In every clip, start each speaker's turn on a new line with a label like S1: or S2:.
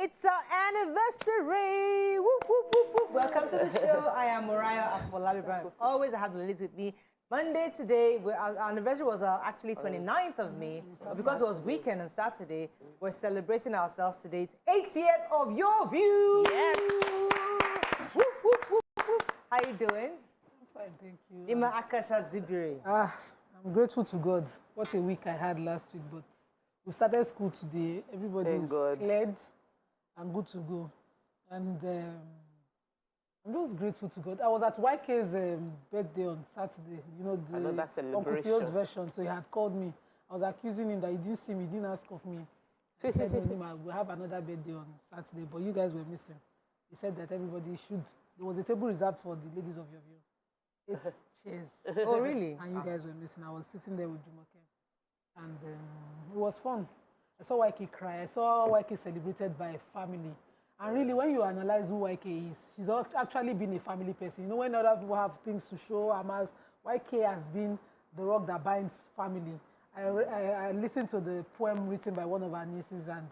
S1: It's our anniversary! Whoop, whoop, whoop, whoop. Welcome to the show. I am Mariah Afolabi Brown. As always, I have the ladies with me. Monday today, our anniversary was actually 29th of May. But because it was weekend and Saturday, we're celebrating ourselves today. It's 8 years of Your View!
S2: Yes!
S1: Whoop, whoop, whoop, whoop. How you doing?
S3: I'm fine, thank you.
S1: Ima Akasha Zibiri.
S3: I'm grateful to God. What a week I had last week, but we started school today. Everybody is cleared. I'm good to go. And I'm just grateful to God. I was at YK's birthday on Saturday. You know, the Uncle Pio's version. So he had called me. I was accusing him that he didn't see me, he didn't ask of me. So he said, we'll have another birthday on Saturday, but you guys were missing. He said that everybody should. There was a table reserved for the ladies of Your View. 8 chairs.
S1: Oh, really?
S3: And you guys were missing. I was sitting there with Jumoke. And it was fun. I saw YK cry. I saw YK celebrated by family. And really, when you analyze who YK is, she's actually been a family person. You know, when other people have things to show, YK has been the rock that binds family. I listened to the poem written by one of our nieces, and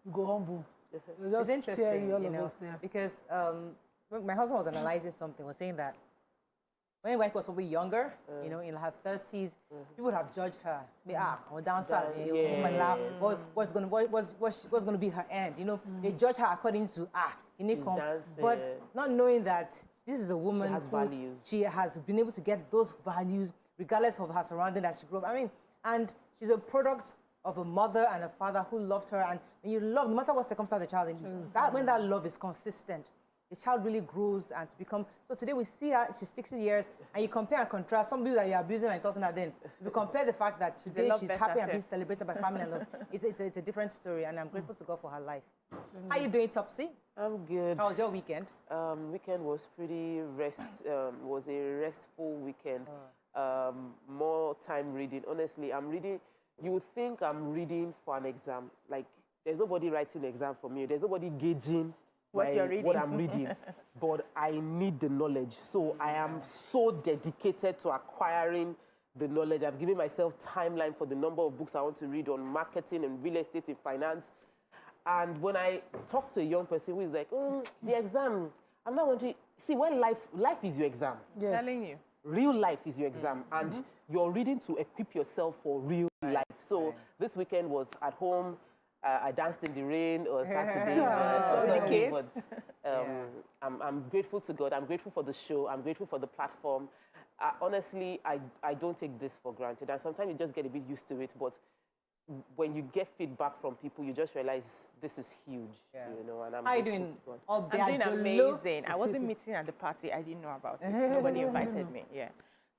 S3: you go humble.
S1: It's interesting, all of us there. Because my husband was analyzing something, was saying that when YK was probably younger, you know, in her 30s, people would have judged her. Or dancers, what's going to be her end? You know, they judge her according to but not knowing that this is a woman she has been able to get those values regardless of her surrounding that she grew up. I mean, and she's a product of a mother and a father who loved her. And when you love, no matter what circumstance a child in, when that love is consistent, the child really grows and to become. So today we see her, she's 60 years, and you compare and contrast some people that you're abusing and something like that. If you compare the fact that today she's happy and being celebrated by family and love, it's a different story, and I'm grateful to God for her life. How are you doing, Topsy?
S4: I'm good.
S1: How was your weekend?
S4: Weekend was pretty was a restful weekend. More time reading. Honestly, I'm reading. You would think I'm reading for an exam. Like, there's nobody writing the exam for me. There's nobody gauging what I'm reading. But I need the knowledge. So I am so dedicated to acquiring the knowledge. I've given myself timeline for the number of books I want to read on marketing and real estate and finance. And when I talk to a young person who is like, the exam, I'm not wondering. See, when life is your exam.
S2: Yes. Telling you.
S4: Real life is your exam, and you're reading to equip yourself for real life. So this weekend was at home. I danced in the rain on Saturday. I'm grateful to God. I'm grateful for the show. I'm grateful for the platform. Honestly, I don't take this for granted. And sometimes you just get a bit used to it. But when you get feedback from people, you just realize this is huge. You know, and
S1: how are you doing?
S2: I'm doing amazing. I wasn't meeting at the party. I didn't know about it. Nobody invited me. Yeah.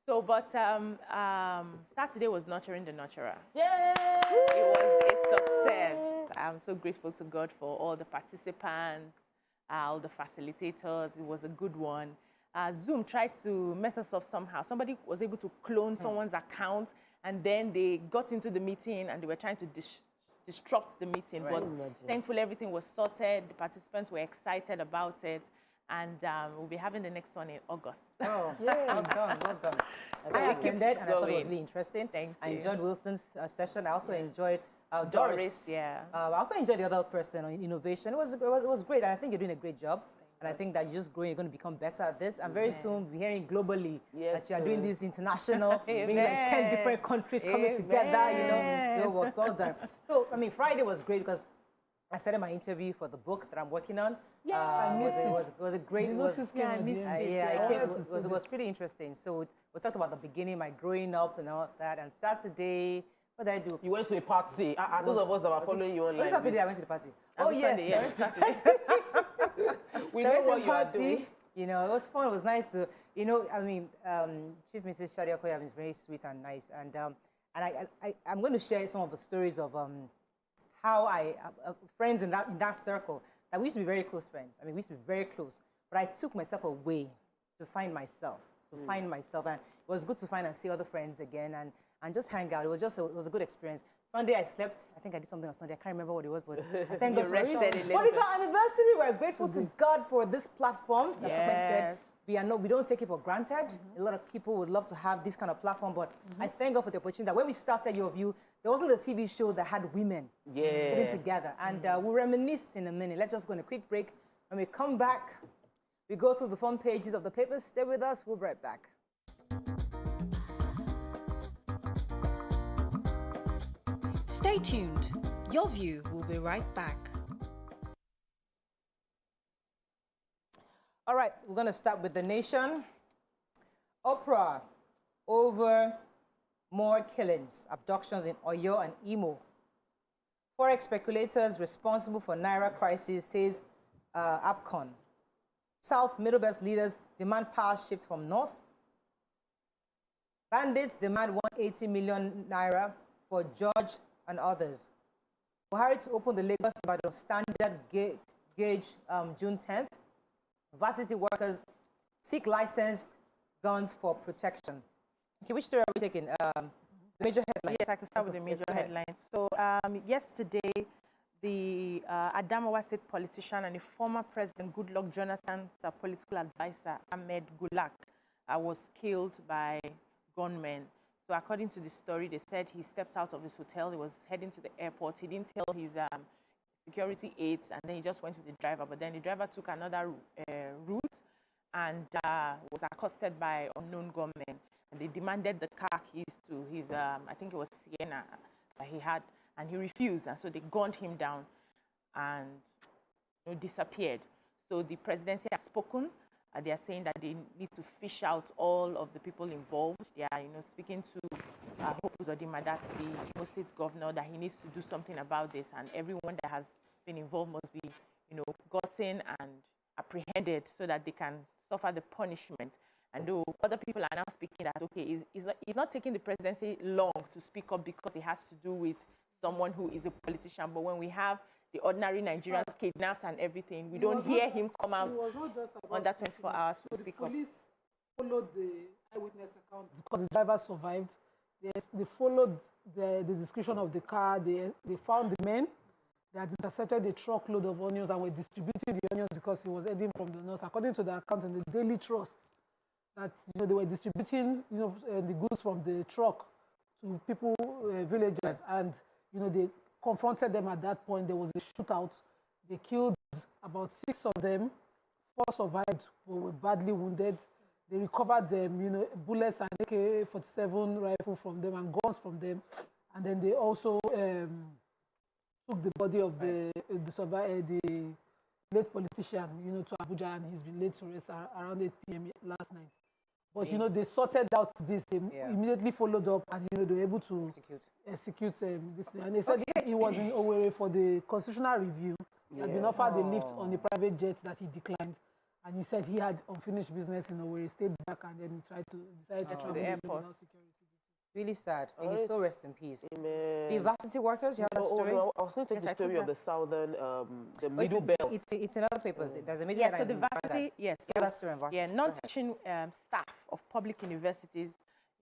S2: So, but Saturday was Nurturing the Nurturer. Yay! It was a success. I'm so grateful to God for all the participants, all the facilitators. It was a good one. Zoom tried to mess us up somehow. Somebody was able to clone someone's account, and then they got into the meeting and they were trying to disrupt the meeting. But thankfully, everything was sorted. The participants were excited about it. And we'll be having the next one in August.
S1: Oh, well done, well done. I attended, and I thought it was really interesting.
S2: Thank you.
S1: I enjoyed Wilson's session. I also enjoyed
S2: Doris.
S1: I also enjoyed the other person on innovation. It was great, and I think you're doing a great job. And I think that you're just growing, you're going to become better at this. And very soon, we're hearing globally that you are doing this international, being like 10 different countries coming together, you know, your work's well done. So, I mean, Friday was great because I started my interview for the book that I'm working on. It was a great. It was pretty interesting. So we talked about the beginning, my growing up and all that. And Saturday, what did I do?
S4: You went to a party. Those of us that were following you online.
S1: Saturday I went to the party.
S2: Yes.
S4: We know what you are doing.
S1: You know, it was fun. It was nice to, you know, I mean, Chief Mrs. Shadia Okoya is very sweet and nice. And I'm going to share some of the stories of how friends in that circle, that we used to be very close friends. I mean, we used to be very close. But I took myself away to find myself, And it was good to find and see other friends again and just hang out. It was a good experience. Sunday I slept. I think I did something on Sunday. I can't remember what it was, but I thank God for it. But it's our anniversary. We're grateful to God for this platform. That's what I said. we don't take it for granted. A lot of people would love to have this kind of platform, but I thank God for the opportunity that when we started Your View, there wasn't a TV show that had women sitting together. And we'll reminisce in a minute. Let's just go on a quick break. When we come back, we go through the front pages of the papers. Stay with us. We'll be right back.
S5: Stay tuned. Your View will be right back.
S1: All right, we're going to start with The Nation. Oprah over more killings, abductions in Oyo and Imo. Forex speculators responsible for Naira crisis, says APCON. South Middle Belt leaders demand power shift from North. Bandits demand 180 million Naira for George and others. Buhari to open the Lagos-Ibadan standard gauge June 10th. Varsity workers seek licensed guns for protection. Okay, which story are we taking? The major headlines.
S2: Yes, I can start with the major headlines. So yesterday, the Adamawa State politician and the former President Goodluck Jonathan's political advisor, Ahmed Gulak, was killed by gunmen. So according to the story, they said he stepped out of his hotel. He was heading to the airport. He didn't tell his security aides, and then he just went with the driver. But then the driver took another route and was accosted by unknown gunmen. And they demanded the car keys to his, I think it was Sienna that he had, and he refused. And so they gunned him down and disappeared. So the presidency has spoken. They are saying that they need to fish out all of the people involved. They are, speaking to Hope Uzodinma, that's the Imo State governor, that he needs to do something about this, and everyone that has been involved must be, gotten and apprehended so that they can suffer the punishment. And though other people are now speaking that, okay, he's not taking the presidency long to speak up because it has to do with someone who is a politician. But when we have the ordinary Nigerians kidnapped and everything, we don't hear him come out under 24 hours to speak up.
S3: The police followed the eyewitness account because the driver survived. They followed the description of the car. They found the men. They had intercepted a truckload of onions and were distributing the onions because he was heading from the north. According to the account in the Daily Trust, that they were distributing the goods from the truck to people, villagers, and they confronted them at that point. There was a shootout. They killed about 6 of them. 4 survived, but were badly wounded. They recovered them, bullets and AK-47 rifle from them and guns from them. And then they also took the body of the late politician, to Abuja, and he's been laid to rest around 8 p.m. last night. But, they sorted out this. They immediately followed up, and, they were able to execute this. And they said he was in Owerri for the constitutional review. He had been offered a lift on a private jet that he declined. And he said he had unfinished business in Owerri, stayed back, and then he decided to travel
S2: the airport.
S1: Really sad. May he so rest in peace.
S4: Amen.
S1: The varsity workers, you have that story?
S4: No, I was going to take the story of the southern, the middle belt.
S1: It's in other papers. There's a major
S2: so the varsity,
S1: that story in varsity.
S2: Yeah, non-teaching staff of public universities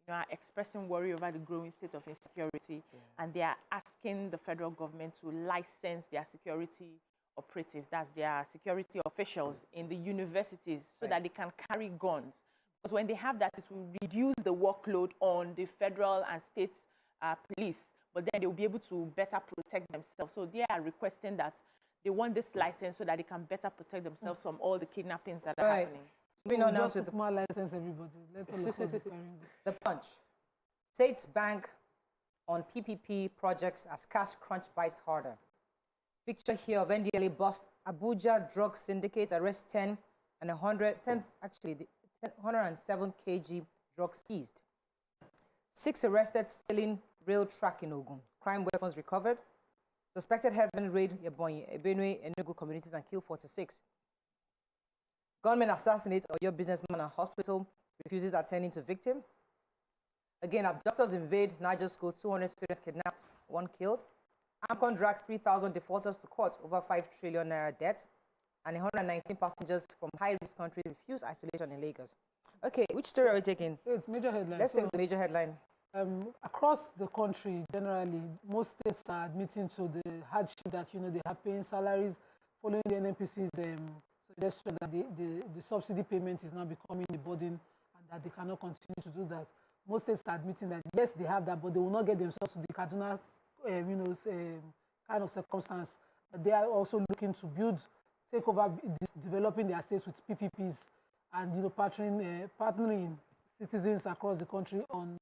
S2: are expressing worry over the growing state of insecurity, and they are asking the federal government to license their security operatives, that's their security officials in the universities, so that they can carry guns. Because when they have that, it will reduce the workload on the federal and state police, but then they will be able to better protect themselves. So they are requesting that they want this license so that they can better protect themselves from all the kidnappings that are happening.
S1: Moving on now to
S3: the more license, everybody. Let all of us be carrying
S1: The Punch. States bank on PPP projects as cash crunch bites harder. Picture here of NDLA bust Abuja drug syndicate, arrest 10 and 107 kg drugs seized. 6 arrested stealing rail track in Ogun. Crime weapons recovered. Suspected herdsmen raid Ebonyi, Benue, Enugu communities and kill 46. Gunmen assassinate Oyo businessman at hospital, refuses attending to victim. Again, abductors invade Niger school, 200 students kidnapped, 1 killed. AMCON drags 3,000 defaulters to court over 5 trillion naira debt. And 119 passengers from high-risk countries refuse isolation in Lagos. Okay, which story are we taking?
S3: It's major headline.
S1: Let's take the major headline.
S3: Across the country, generally, most states are admitting to the hardship that, they are paying salaries following the NNPC's pedestrian that the subsidy payment is now becoming a burden and that they cannot continue to do that. Most states are admitting that, yes, they have that, but they will not get themselves to the Kaduna, kind of circumstance. But they are also looking to take over developing their states with PPPs and, partnering citizens across the country on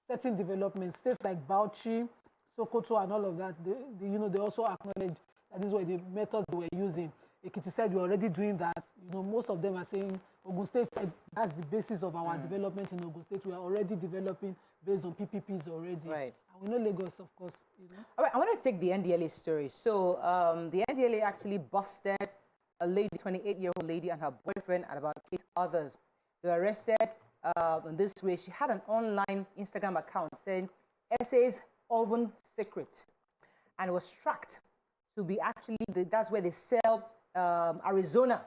S3: certain developments. States like Bauchi, Sokoto, and all of that, they also acknowledge that these were the methods they were using. Ekiti said we're already doing that. Most of them are saying, Ogun State said that's the basis of our development in Ogun State. We are already developing based on PPPs already. Right. And we know Lagos, of course.
S1: All right, I want to take the NDLA story. So the NDLA actually busted a lady, 28-year-old lady, and her boyfriend and about 8 others. They were arrested in this way. She had an online Instagram account saying Essays Oven Secret, and it was tracked to be actually, that's where they sell Arizona,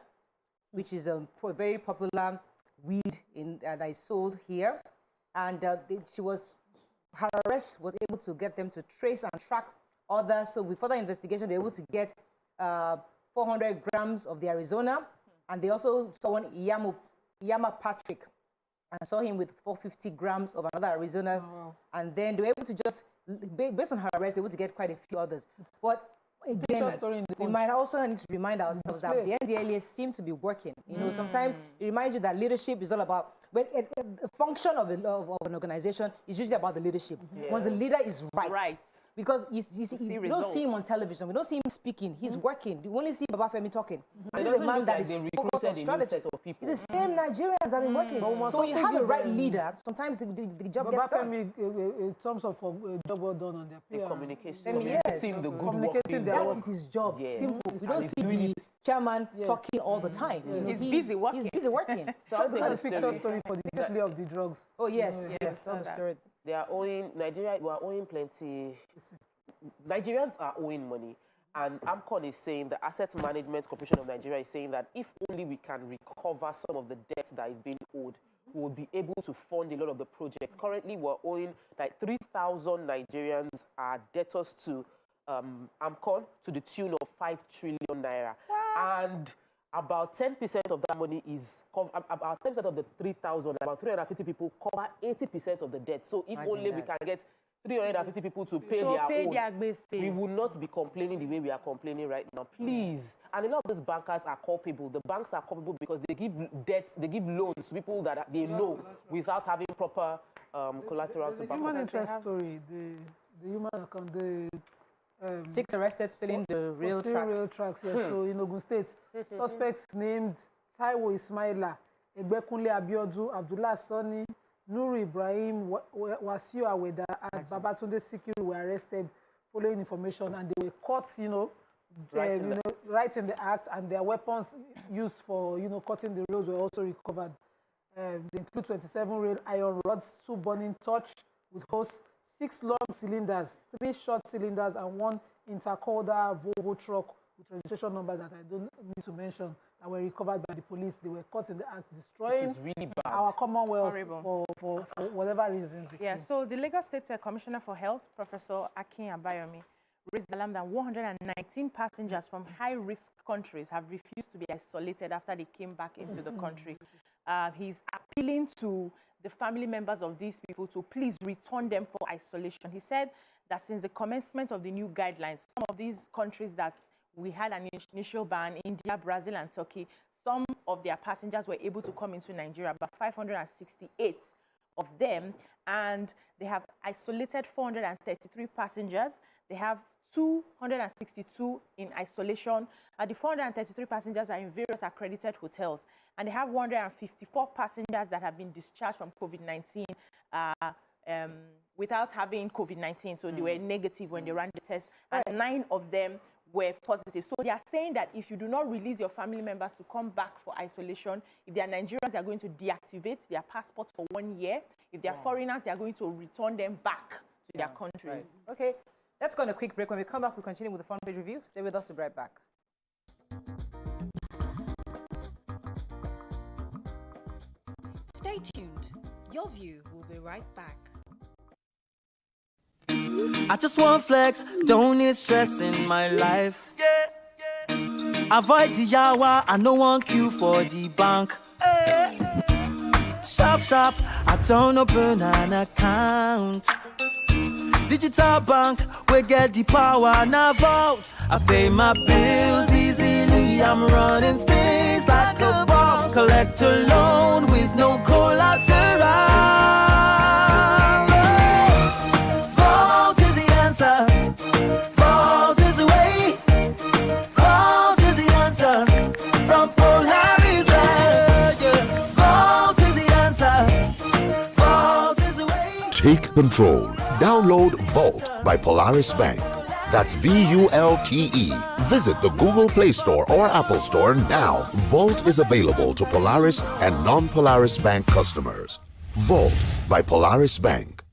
S1: which is a very popular weed that is sold here. And her arrest was able to get them to trace and track others. So with further investigation, they were able to get 400 grams of the Arizona. And they also saw one Yama Patrick, and saw him with 450 grams of another Arizona. Oh, wow. And then they were able to just, based on her arrest, they were able to get quite a few others. But again, we might also need to remind ourselves that the NDLA seems to be working. Sometimes it reminds you that leadership is all about, but the function of an organization is usually about the leadership. Yes. Once the leader is right. Because you don't see him on television. We don't see him speaking. He's working. You only see Babafemi talking. He's a man that is focused on strategy. It's the same Nigerians have been working. So when you have the right leader, sometimes the job gets done.
S3: Babafemi, in terms of job well done on their PR.
S4: Communication.
S3: Communicating
S1: that is his job. Yes. Simple. We don't see the chairman talking all the time.
S2: He's busy working.
S1: He's busy working.
S3: So I'll tell the picture story for the history of the drugs.
S1: Oh, yes. Tell the story.
S4: They are owing, Nigeria, we are owing plenty. Nigerians are owing money. And AMCON is saying, the Asset Management Corporation of Nigeria is saying that if only we can recover some of the debts that is being owed, we will be able to fund a lot of the projects. Currently, we're owing like 3,000 Nigerians are debtors to AMCON to the tune of 5 trillion naira. What? And about 10% of that money is, about 10% of the 3,000, about 350 people cover 80% of the debt. So if only we can get 350 people to pay their own, we will not be complaining the way we are complaining right now. Please. And a lot of these bankers are culpable. The banks are culpable because they give debts, they give loans to people that they know without having proper collateral to back up.
S3: Human interest story, the human account,
S1: 6 arrested stealing the rail track.
S3: Rail tracks, yes. So in Ogun State, suspects named Taiwo Ismaila, Egbekunle Abiodu, Abdullah Sani, Nuru Ibrahim, Wasiu Aweda, and Babatunde Sikiru were arrested following information, and they were caught, right in the act, and their weapons used for, cutting the roads were also recovered. They include 27 rail iron rods, 2 burning torch with hose, 6 long cylinders, 3 short cylinders, and 1 intercoder Volvo truck with registration number that I don't need to mention that were recovered by the police. They were caught in the act, destroying
S4: really
S3: our Commonwealth for whatever reasons.
S2: Yeah, so the Lagos State Commissioner for Health, Professor Akin Abayomi, raised the alarm that 119 passengers from high-risk countries have refused to be isolated after they came back into the country. He's appealing to the family members of these people to please return them for isolation. He said that since the commencement of the new guidelines, some of these countries that we had an initial ban, India, Brazil, and Turkey, some of their passengers were able to come into Nigeria, about 568 of them, and they have isolated 433 passengers. They have 262 in isolation. The 433 passengers are in various accredited hotels, and they have 154 passengers that have been discharged from COVID-19 without having COVID-19. So they were negative when they ran the test, and 9 of them were positive. So they are saying that if you do not release your family members to come back for isolation, if they are Nigerians, they are going to deactivate their passports for 1 year. If they are foreigners, they are going to return them back to their countries.
S1: Right. Okay, let's go on a quick break. When we come back, we'll continue with the front page review. Stay with us, we'll be right back.
S5: Stay tuned. Your View will be right back.
S6: I just want flex, don't need stress in my life. Yeah. Avoid the yawa, I no want queue for the bank. Sharp, sharp, I don't open an account. Digital bank, we get the power now vote. I pay my bills easily, I'm running things like a boss. Collect a loan with no collateral. Vote is the answer. Vote is the way. Vote is the answer. From Polaris Bank. Vote is the answer. Vote is the way.
S7: Take control. Download Volt by Polaris Bank. That's VULTE. Visit the Google Play Store or Apple Store now. Volt is available to Polaris and non-Polaris Bank customers. Volt by Polaris Bank.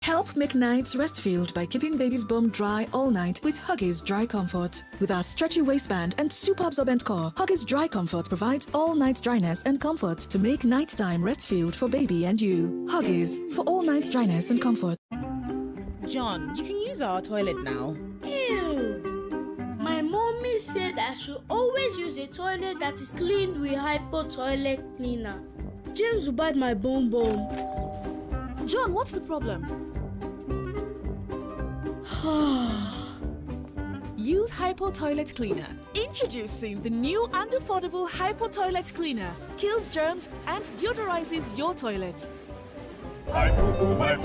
S5: Help make nights rest-filled by keeping baby's bum dry all night with Huggies Dry Comfort. With our stretchy waistband and super absorbent core, Huggies Dry Comfort provides all-night dryness and comfort to make nighttime rest-filled for baby and you. Huggies for all-night dryness and comfort.
S8: John, you can use our toilet now.
S9: Ew! My mommy said I should always use a toilet that is cleaned with Hypo toilet cleaner. James will bite my bum bum.
S5: John, what's the problem? Use Hypo Toilet Cleaner. Introducing the new and affordable Hypo Toilet Cleaner. Kills germs and deodorizes your toilet.
S7: Hypo.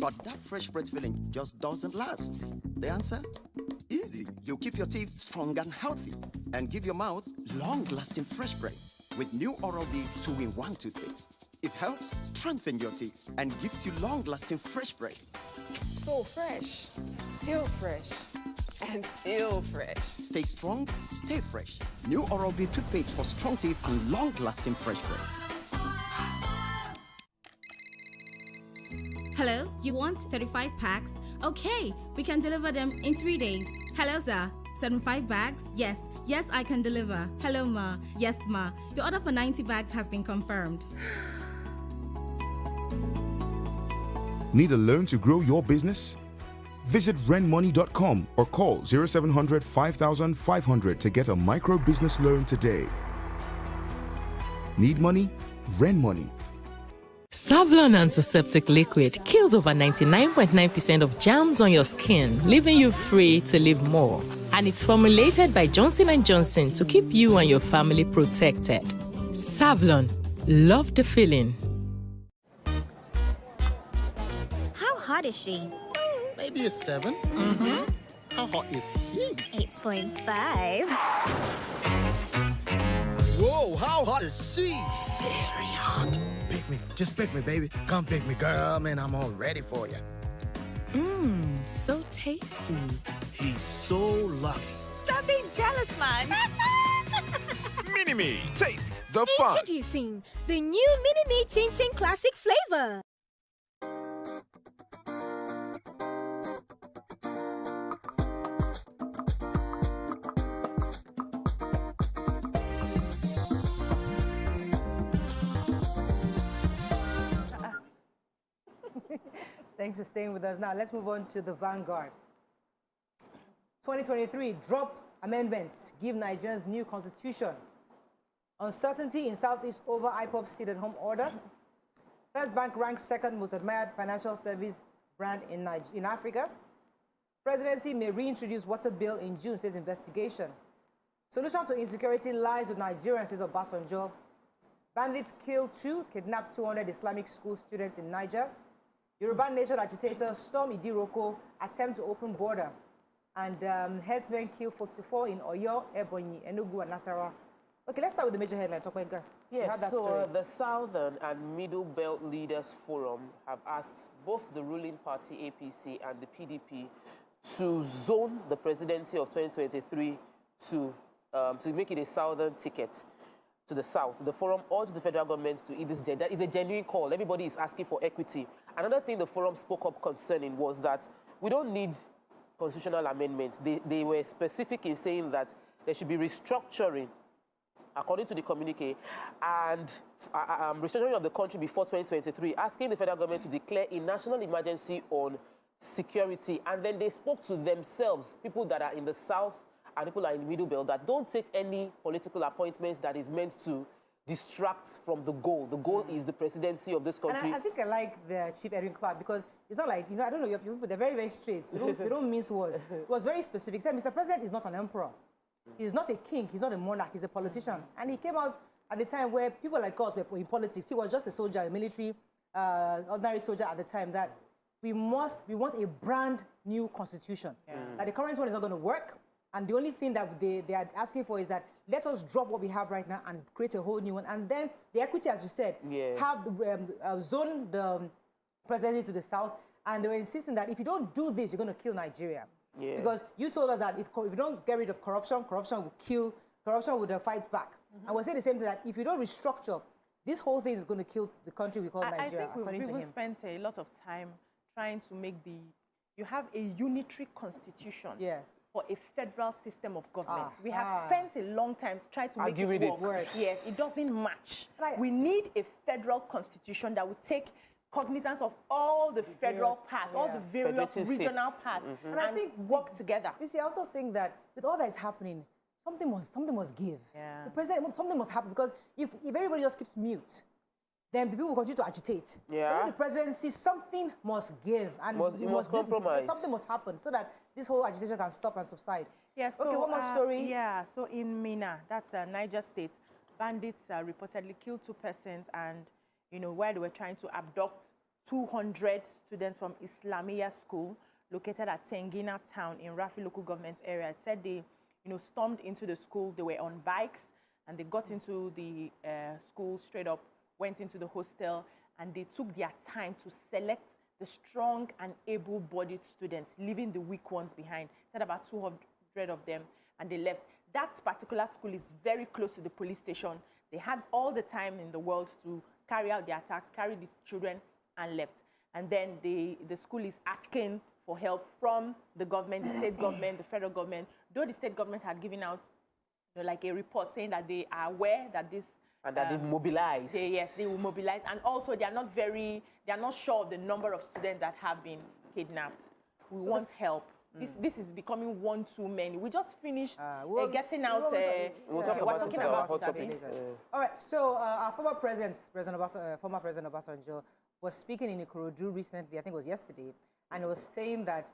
S10: But that fresh breath feeling just doesn't last. The answer? Easy. You keep your teeth strong and healthy and give your mouth long-lasting fresh breath with new Oral-B 2-in-1 toothpaste. It helps strengthen your teeth and gives you long-lasting fresh breath.
S4: So fresh, still fresh, and still fresh.
S10: Stay strong, stay fresh. New Oral-B toothpaste for strong teeth and long-lasting fresh breath.
S11: Hello, you want 35 packs? Okay, we can deliver them in 3 days. Hello, sir. 75 bags? Yes, I can deliver. Hello, ma. Yes, ma. Your order for 90 bags has been confirmed.
S12: Need a loan to grow your business? Visit renmoney.com or call 0700 5500 to get a micro business loan today. Need money? Ren Money.
S13: Savlon Antiseptic Liquid kills over 99.9% of germs on your skin, leaving you free to live more. And it's formulated by Johnson & Johnson to keep you and your family protected. Savlon, love the feeling.
S14: How hot is she?
S15: Maybe a 7. How hot is he?
S14: 8.5.
S15: Whoa, how hot is she? Very hot. Pick me, just pick me, baby. Come pick me, girl, man, I'm all ready for you.
S13: So tasty.
S15: He's so lucky.
S14: Stop being jealous, man.
S16: Mini-Me, taste the fun.
S17: Introducing the new Mini-Me Chin Chin Classic flavor.
S1: Thanks for staying with us. Now, let's move on to the Vanguard. 2023, drop amendments, give Nigerians new constitution. Uncertainty in Southeast over IPOB stay-at-home order. First Bank ranks second most admired financial service brand in Africa. Presidency may reintroduce water bill in June, says investigation. Solution to insecurity lies with Nigerians, says Obasanjo. Bandits kill 2, kidnap 200 Islamic school students in Niger. Yoruba Nation agitators storm Idiroko, attempt to open border. And headsmen kill 54 in Oyo, Ebonyi, Enugu, and Nasarawa. Okay, let's start with the major headlines.
S4: Yes, so the Southern and Middle Belt Leaders Forum have asked both the ruling party, APC, and the PDP to zone the presidency of 2023 to make it a Southern ticket to the South. The forum urged the federal government to eat this. That is a genuine call. Everybody is asking for equity. Another thing the forum spoke up concerning was that we don't need constitutional amendments. They were specific in saying that there should be restructuring according to the communique, and restructuring of the country before 2023, asking the federal government to declare a national emergency on security. And then they spoke to themselves, people that are in the South and people that are in the Middle Belt, that don't take any political appointments that is meant to distract from the goal. The goal is the presidency of this country.
S1: And I think I like the Chief Edwin Clark, because it's not like, I don't know, your people, they're very, very straight. They don't mince words. It was very specific. He said, Mr. President is not an emperor. He's not a king. He's not a monarch. He's a politician. And he came out at the time where people like us were in politics. He was just a soldier, a military, ordinary soldier at the time, that we want a brand new constitution. That the current one is not going to work. And the only thing that they are asking for is that let us drop what we have right now and create a whole new one. And then the equity, as you said, have the zone the presidency to the South. And they were insisting that if you don't do this, you're going to kill Nigeria. Because you told us that if you don't get rid of corruption, corruption will kill, corruption will fight back. And we're saying the same thing, that if you don't restructure, this whole thing is going to kill the country we call Nigeria, according to him.
S2: I think we've spent a lot of time trying to make you have a unitary constitution for a federal system of government. We have spent a long time trying to make it work. Yes, it doesn't match. We need a federal constitution that will take cognizance of all the federal parts, all the various regional parts, and I think work together.
S1: You see, I also think that with all that is happening, something must give. The president, something must happen, because if everybody just keeps mute, then people will continue to agitate. So the presidency, something must give, and
S4: it must compromise.
S1: Something must happen so that this whole agitation can stop and subside.
S2: Yes. So,
S1: okay, one more story.
S2: Yeah. So in Minna, that's Niger State, bandits reportedly killed 2 persons, and where they were trying to abduct 200 students from Islamia school located at Tengina town in Rafi local government area. It said they, stormed into the school. They were on bikes, and they got into the school straight up, went into the hostel, and they took their time to select the strong and able-bodied students, leaving the weak ones behind. Said about 200 of them, and they left. That particular school is very close to the police station. They had all the time in the world to carry out the attacks, carry the children, and left. And then the school is asking for help from the government, the state government, the federal government, though the state government had given out like a report saying that they are aware that this...
S4: And that they've mobilized.
S2: Yes, they will mobilize. And also they are not sure of the number of students that have been kidnapped. We want help. This is becoming one too many. We just finished getting out.
S4: We're talking about
S1: it. All right. So our former President Obasanjo, was speaking in Ikorodu recently. I think it was yesterday, and he was saying that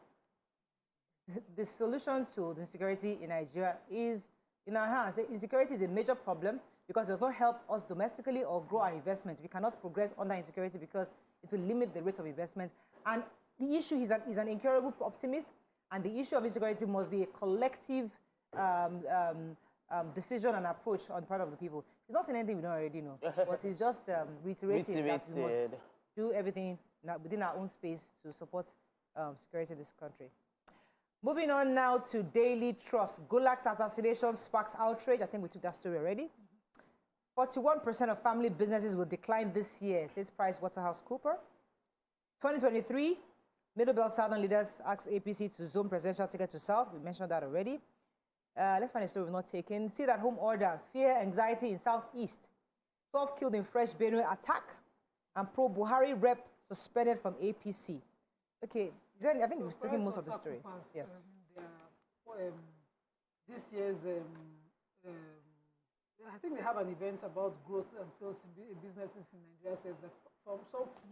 S1: the solution to the insecurity in Nigeria is in our hands. Insecurity is a major problem because it does not help us domestically or grow our investments. We cannot progress under insecurity because it will limit the rate of investment. And the issue is an incurable optimist. And the issue of insecurity must be a collective decision and approach on the part of the people. It's not saying anything we don't already know, but it's just reiterating that we must do everything within our own space to support security in this country. Moving on now to Daily Trust. Gulak's assassination sparks outrage. I think we took that story already. 41% of family businesses will decline this year, says PricewaterhouseCoopers. 2023, Middle Belt Southern leaders asked APC to zone presidential ticket to South. We mentioned that already. Let's find a story we've not taken. Sit-at-home order, fear, anxiety in Southeast. 12 killed in fresh Benue attack. And pro-Buhari rep suspended from APC. Okay, I think we've taken most of the story. Yes.
S3: This year's, I think they have an event about growth and sales businesses in Nigeria. Says that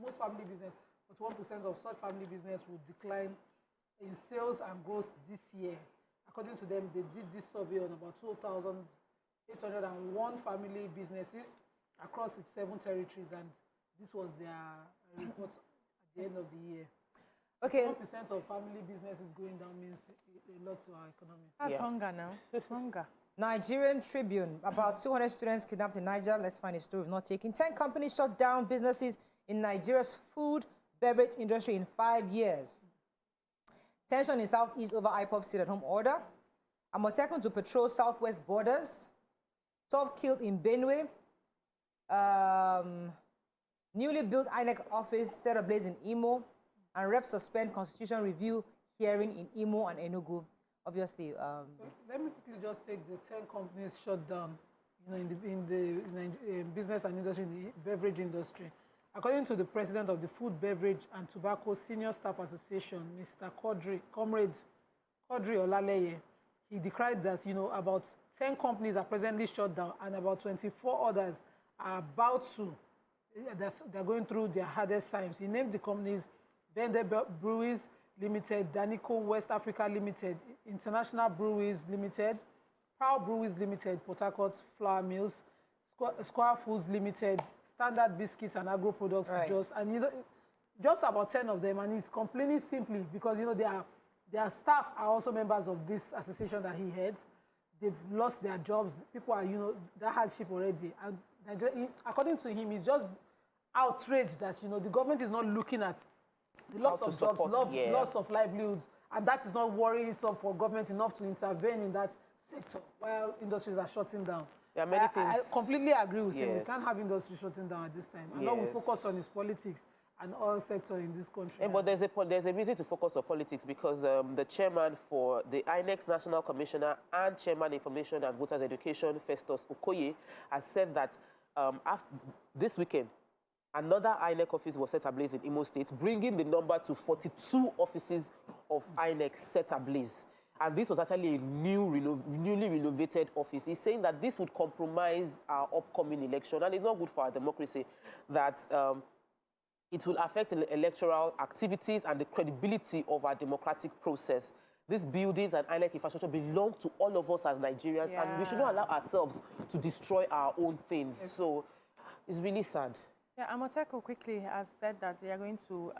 S3: most family business, 41% of such family business will decline in sales and growth this year. According to them, they did this survey on about 2,801 family businesses across its 7 territories, and this was their report at the end of the year.
S1: Okay.
S3: 1% of family business is going down means a lot to our economy.
S2: That's hunger now. Hunger.
S1: Nigerian Tribune. About 200 students kidnapped in Niger. Let's find a story of not taking. 10 companies shut down businesses in Nigeria's food beverage industry in 5 years. Tension in Southeast over IPOB sit-at-home order. Amotekun to patrol southwest borders. 12 killed in Benue. Newly built INEC office set ablaze in Imo. And Rep suspend constitution review hearing in Imo and Enugu. Obviously.
S3: So let me quickly just take the 10 companies shut down, in the business and industry, in the beverage industry. According to the president of the Food, Beverage and Tobacco Senior Staff Association, Mr. Comrade Quadri Olaleye, he decried that about 10 companies are presently shut down and about 24 others are about to. They're going through their hardest times. He named the companies Bende Breweries Limited, Danico West Africa Limited, International Breweries Limited, Proud Breweries Limited, Port Harcourt Flour Mills, Square Foods Limited, Standard Biscuits and Agro Products, just about 10 of them, and he's complaining simply because their staff are also members of this association that he heads. They've lost their jobs. People are that hardship already, and Nigeria, according to him, he's just outraged that the government is not looking at the loss of jobs, loss of livelihoods, and that is not worrisome for government enough to intervene in that sector while industries are shutting down.
S4: There are many things.
S3: I completely agree with him. We can't have industry shutting down at this time. And now we focus on his politics and all sector in this country.
S4: But there's a reason to focus on politics because the chairman for the INEC's National Commissioner and Chairman Information and Voters Education, Festus Okoye, has said that after this weekend, another INEC office was set ablaze in Imo State, bringing the number to 42 offices of INEC set ablaze. And this was actually a newly renovated office. He's saying that this would compromise our upcoming election, and it's not good for our democracy, that it will affect electoral activities and the credibility of our democratic process. These buildings and INEC infrastructure belong to all of us as Nigerians, and we should not allow ourselves to destroy our own things. So it's really sad.
S2: Yeah, Amotekun quickly has said that they are going to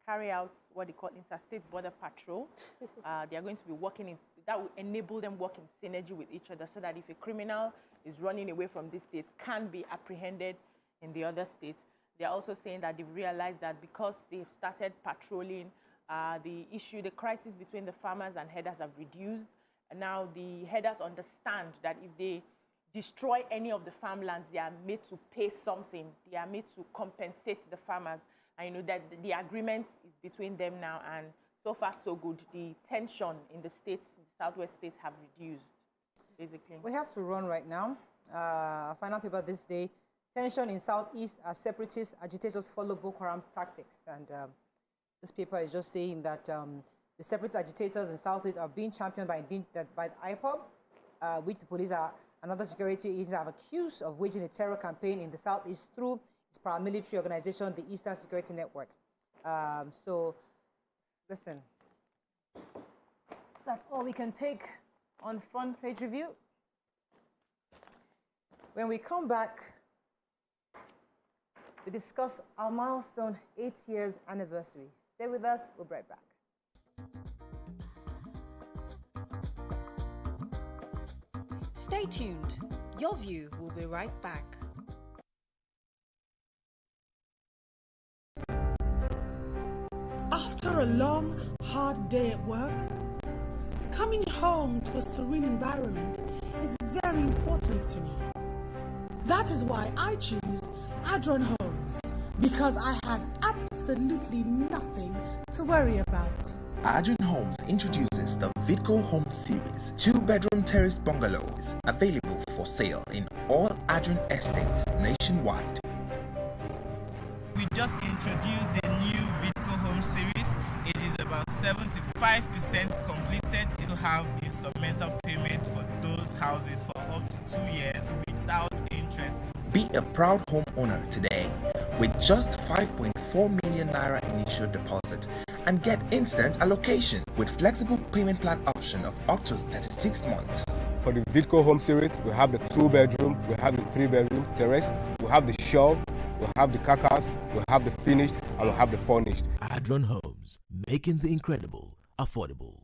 S2: carry out what they call interstate border patrol. They are going to be working that will enable them work in synergy with each other so that if a criminal is running away from this state, can be apprehended in the other states. They are also saying that they've realized that because they've started patrolling, the crisis between the farmers and herders have reduced. And now the herders understand that if they destroy any of the farmlands, they are made to pay something. They are made to compensate the farmers. And that the agreement is between them now, and so far so good. The tension in the states, the southwest states, have reduced, basically.
S1: We have to run right now. Final paper this day. Tension in southeast as separatist agitators follow Boko Haram's tactics. And this paper is just saying that the separatist agitators in southeast are being championed by the IPOB, which the police and other security agencies have accused of waging a terror campaign in the southeast through its paramilitary organization, the Eastern Security Network. So, listen, that's all we can take on Front Page Review. When we come back, we discuss our milestone 8 years anniversary. Stay with us, we'll be right back.
S16: Stay tuned. Your View will be right back.
S18: After a long, hard day at work, coming home to a serene environment is very important to me. That is why I choose Adron Homes, because I have absolutely nothing to worry about.
S19: Adron Homes introduces the Vidco Home Series, 2-bedroom terrace bungalows available for sale in all Adron estates nationwide.
S20: We just introduced the new Vidco Home Series. It is about 75% completed. It will have instrumental payments for those houses for up to 2 years without interest.
S19: Be a proud homeowner today with just 5.4 million naira initial deposit and get instant allocation with flexible payment plan option of up to 36 months.
S21: For the Vidco Home Series, we have the 2-bedroom, we have the 3-bedroom terrace, we have the shell, we have the carcass, we have the finished, and we have the furnished.
S22: Adron Homes,
S6: making the incredible affordable.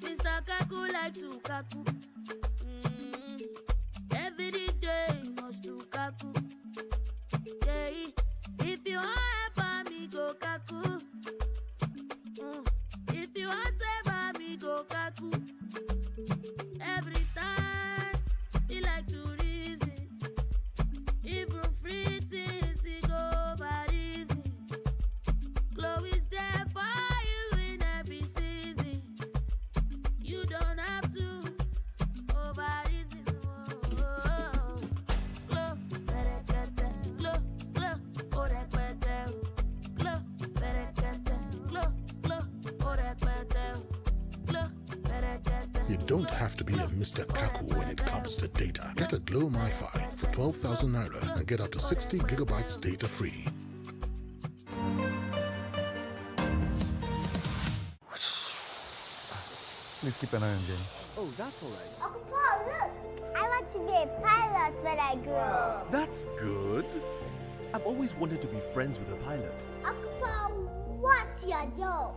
S9: Mr. Kaku like to kaku. Every day must do kaku. Yeah, if you want me go kaku. If you want me go kaku. Every time he like to reason. Even free things he go bad easy. Chloe is there for you in every season. You don't have to over easy. Glow, better get that. Glow, oh that better. Glow, better get that. Glow, oh that better. Glow, better get that.
S7: You don't have to be a Mr. Kaku when it comes to data. Get a Glow MiFi for 12,000 Naira and get up to 60 gigabytes data free.
S22: Please keep an eye on them.
S23: Oh, that's all right.
S24: Uncle Paul, look! I want to be a pilot when I grow up.
S23: That's good. I've always wanted to be friends with a pilot.
S24: Uncle Paul, what's your job?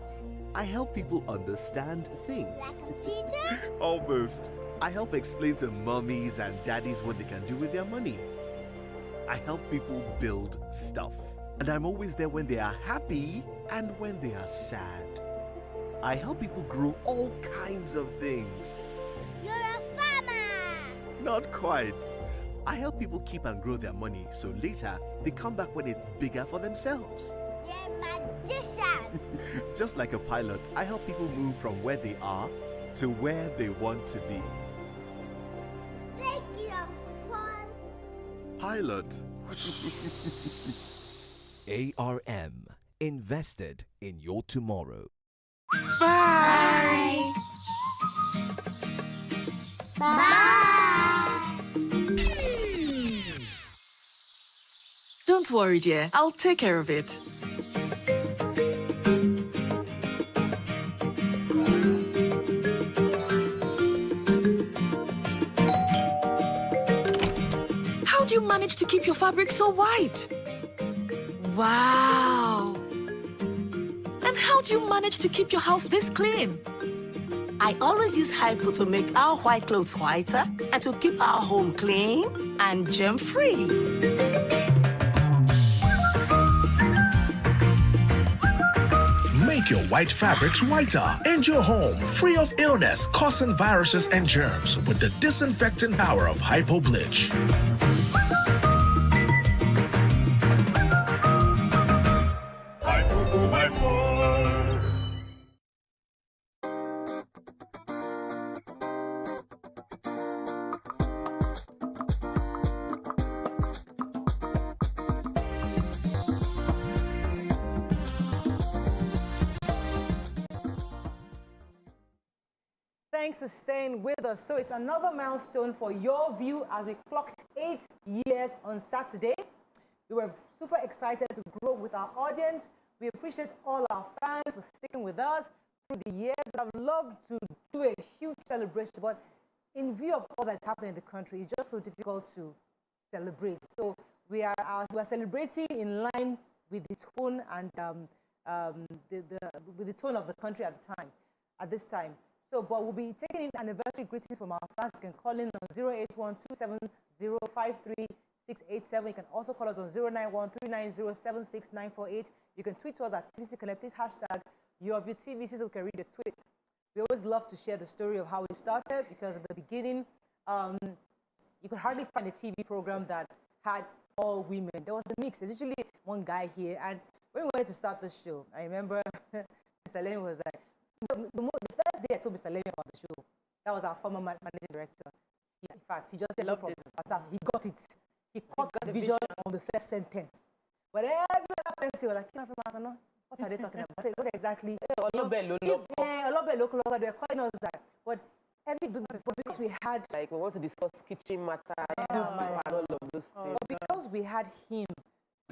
S23: I help people understand things.
S24: Like a teacher?
S23: Almost. I help explain to mummies and daddies what they can do with their money. I help people build stuff. And I'm always there when they are happy and when they are sad. I help people grow all kinds of things.
S24: You're a farmer!
S23: Not quite. I help people keep and grow their money so later they come back when it's bigger for themselves.
S24: You're a magician!
S23: Just like a pilot, I help people move from where they are to where they want to be.
S24: Thank you, Uncle Paul.
S23: Pilot.
S6: ARM. Invested in your tomorrow.
S24: Bye! Bye!
S5: Don't worry, dear. I'll take care of it. How do you manage to keep your fabric so white? Wow! And how do you manage to keep your house this clean?
S25: I always use Hypo to make our white clothes whiter and to keep our home clean and germ-free.
S26: Make your white fabrics whiter and your home free of illness causing viruses and germs with the disinfecting power of Hypo Bleach.
S1: Thanks for staying with us. So it's another milestone for Your View as we clocked 8 years on Saturday. We were super excited to grow with our audience. We appreciate all our fans for sticking with us through the years. We would have loved to do a huge celebration, but in view of all that's happening in the country, it's just so difficult to celebrate. So we are celebrating in line with the tone and with the tone of the country at this time. So, but we'll be taking in anniversary greetings from our fans. You can call in on 08127053687. You can also call us on 09139076948. You can tweet to us at TVC Connect. Please hashtag YourViewTV so we can read the tweets. We always love to share the story of how we started because at the beginning, you could hardly find a TV program that had all women. There was a mix. There's usually one guy here. And when we wanted to start the show, I remember Mr. Lemi was like, the first day I told Mr. Lemi about the show, that was our former managing director. In fact, he just said, no problem. He got it. He caught the vision on the first sentence. But every other person was like, what are they talking about? What exactly? A little bit local. They're calling us that. But because we had...
S4: Like, we want to discuss kitchen matters, and all of those things.
S1: But because we had him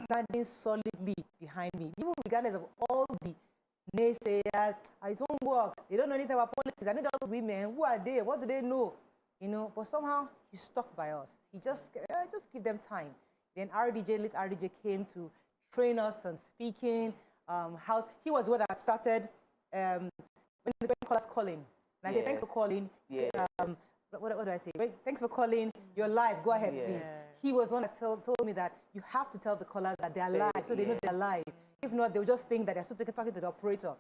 S1: standing solidly behind me, even regardless of all the naysayers, it won't work. They don't know anything about politics. I know those women. Who are they? What do they know? You know, but somehow he stuck by us. He just give them time. Then late RDJ came to train us on speaking. how he was the one that started when callers calling. And I say, thanks for calling. What do I say? Thanks for calling. You're live. Go ahead, please. He was one that told me that you have to tell the callers that they're live, so they know they're live. If not, they'll just think that they're still talking to the operator.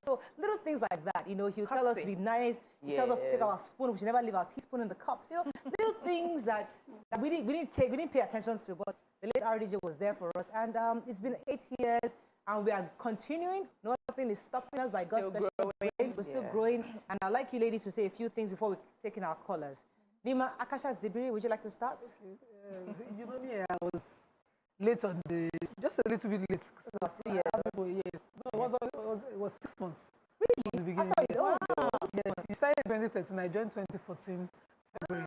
S1: So little things like that. He'll tell us to be nice. He tells us to take our spoon. We should never leave our teaspoon in the cups. Little things that we didn't pay attention to. But the late RDJ was there for us, and it's been 8 years. And we are continuing. Nothing is stopping us by God's special grace. We're still growing. And I'd like you ladies to say a few things before we take in our callers. Nima Akasha Zibiri, would you like to start?
S3: You know me, I was late on just a little bit late. So 2 years. Yes. No, it was 6 months.
S1: Really?
S3: In the beginning. Yes, you started in 2013. I joined 2014. February.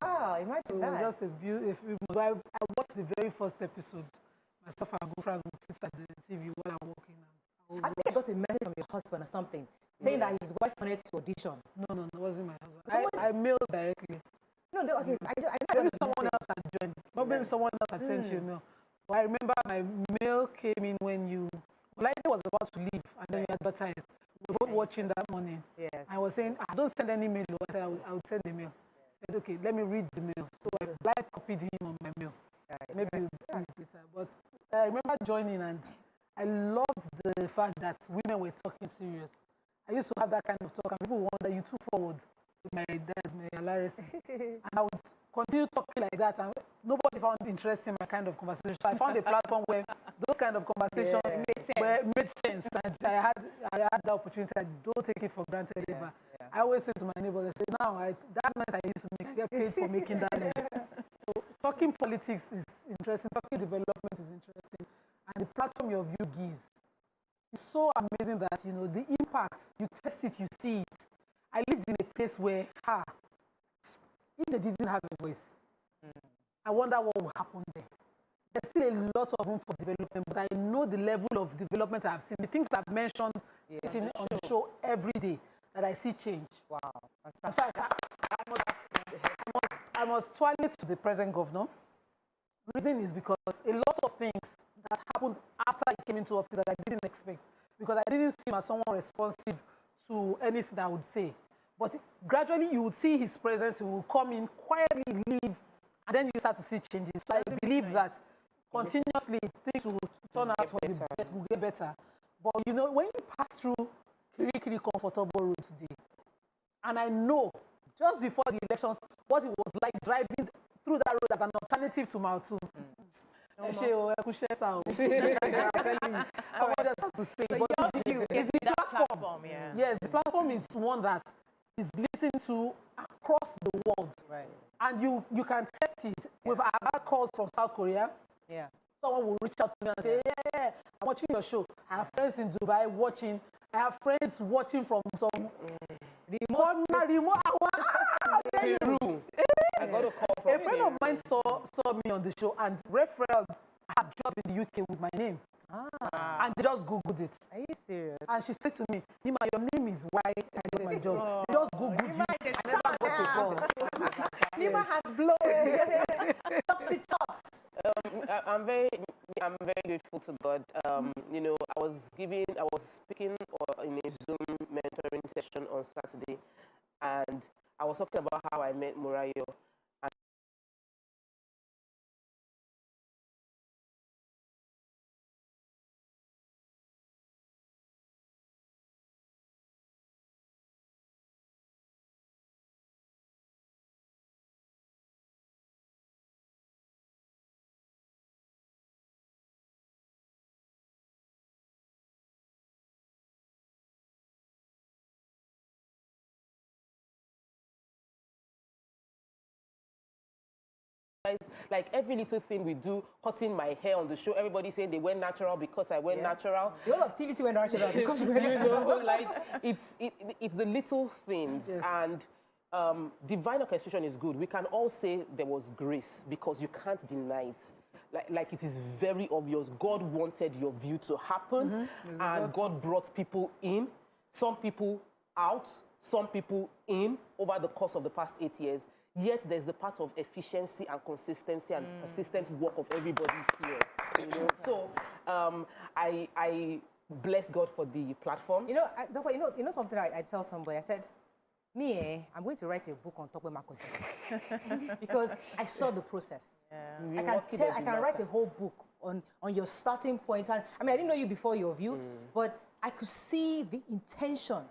S1: Wow, imagine that.
S3: It was just a beautiful. I watched the very first episode. Myself and girlfriend would sit at the TV while I'm working.
S1: I think I got a message from your husband or something saying that his wife wanted to audition.
S3: No, it wasn't my husband. I mailed directly.
S1: No, okay.
S3: Maybe someone else had joined. But maybe someone else had sent you a mail. But I remember my mail came in when you, I was about to leave and then you advertised. We were both watching that morning.
S1: Yes.
S3: I was saying, I don't send any mail. I said, I would send the mail. I said, okay, let me read the mail. So I live copied him on my mail. Maybe you'll see it later. But I remember joining and I loved the fact that women were talking serious. I used to have that kind of talk and people wonder, you too forward with my dad, my hilarious. And I would continue talking like that and nobody found interesting my kind of conversation. So I found a platform where those kind of conversations made sense. And I had the opportunity. I don't take it for granted ever. I always say to my neighbors, I say, now, that noise I used to get paid for making that noise. So talking politics is interesting, talking development is interesting, and the platform your view gives is so amazing that, the impact, you test it, you see it. I lived in a place where, if they didn't have a voice, I wonder what will happen there. There's still a lot of room for development, but I know the level of development I've seen, the things I've mentioned sitting on the show every day, that I see change.
S1: Wow.
S3: In fact, I must twirl it to the present governor. The reason is because a lot of things that happened after I came into office that I didn't expect, because I didn't see him as someone responsive to anything I would say. But gradually you would see his presence, he will come in, quietly leave, and then you start to see changes. So I believe that continuously things will turn out for the best, will get better. But when you pass through Kirikiri Comfortable Road today, and I know just before the elections what it was like driving through that road as an alternative to Mautu. I'm telling you. Someone just has to say.
S2: So
S3: but
S2: it's the platform.
S3: Yes, the platform is one that is listened to across the world.
S1: Right.
S3: And you can test it. We've had calls from South Korea.
S1: Yeah.
S3: Someone will reach out to me and say, yeah, I'm watching your show. I have friends in Dubai watching. I have friends watching from some remote.
S4: Peru. I got a call from
S3: a friend of mine saw me on the show and referred her job in the UK with my name. And they just Googled it.
S1: Are you serious?
S3: And she said to me, Nima, your name is why I got my job. They just Googled you. I never got a call.
S1: Nima has blown. Topsy tops.
S4: I'm very grateful to God. I was speaking in a Zoom mentoring session on Saturday, and I was talking about how I met Murayo. Like every little thing we do, cutting my hair on the show, everybody saying they went natural because I went natural.
S1: The whole of TVC went natural because you went natural.
S4: Like it's the little things. Yes. And divine orchestration is good. We can all say there was grace because you can't deny it. Like it is very obvious. God wanted your view to happen, and God brought people in, some people out, some people in over the course of the past 8 years. Yet there's the part of efficiency and consistency and persistent work of everybody here. So I bless God for the platform.
S1: You know something I tell somebody. I said, I'm going to write a book on Tope Makoto because I saw the process. Yeah. I can write a whole book on your starting point. And I mean, I didn't know you before your view, but I could see the intention,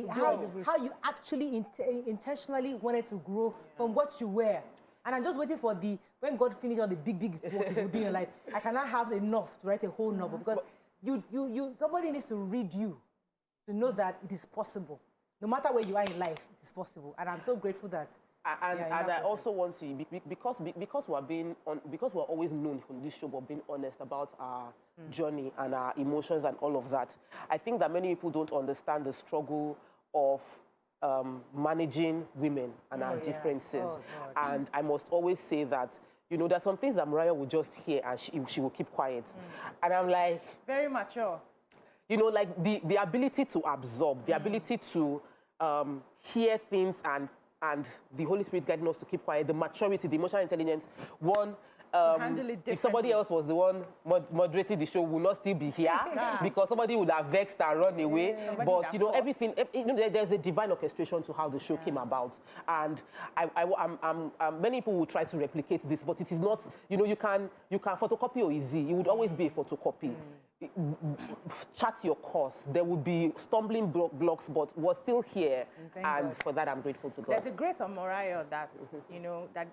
S1: how you actually intentionally wanted to grow from what you were. And I'm just waiting for when God finishes all the big work He's doing in your life, I cannot have enough to write a whole novel because somebody needs to read you to know that it is possible. No matter where you are in life, it is possible. And I'm so grateful that.
S4: And I also want to, because we're always known on this show for being honest about our journey and our emotions and all of that. I think that many people don't understand the struggle of managing women and our differences. And I must always say that, there's some things that Mariah would just hear and she will keep quiet. And I'm like...
S2: Very mature.
S4: Like the ability to absorb, the ability to hear things and the Holy Spirit guiding us to keep quiet, the maturity, the emotional intelligence. If somebody else was the one moderating the show, we would not still be here because somebody would have vexed and run away. But everything, there's a divine orchestration to how the show came about, and many people will try to replicate this, but it is not. You can photocopy or easy. It would always be a photocopy. Chart your course. There would be stumbling blocks, but we're still here, and for that I'm grateful to God.
S2: There's a grace on Mariah that that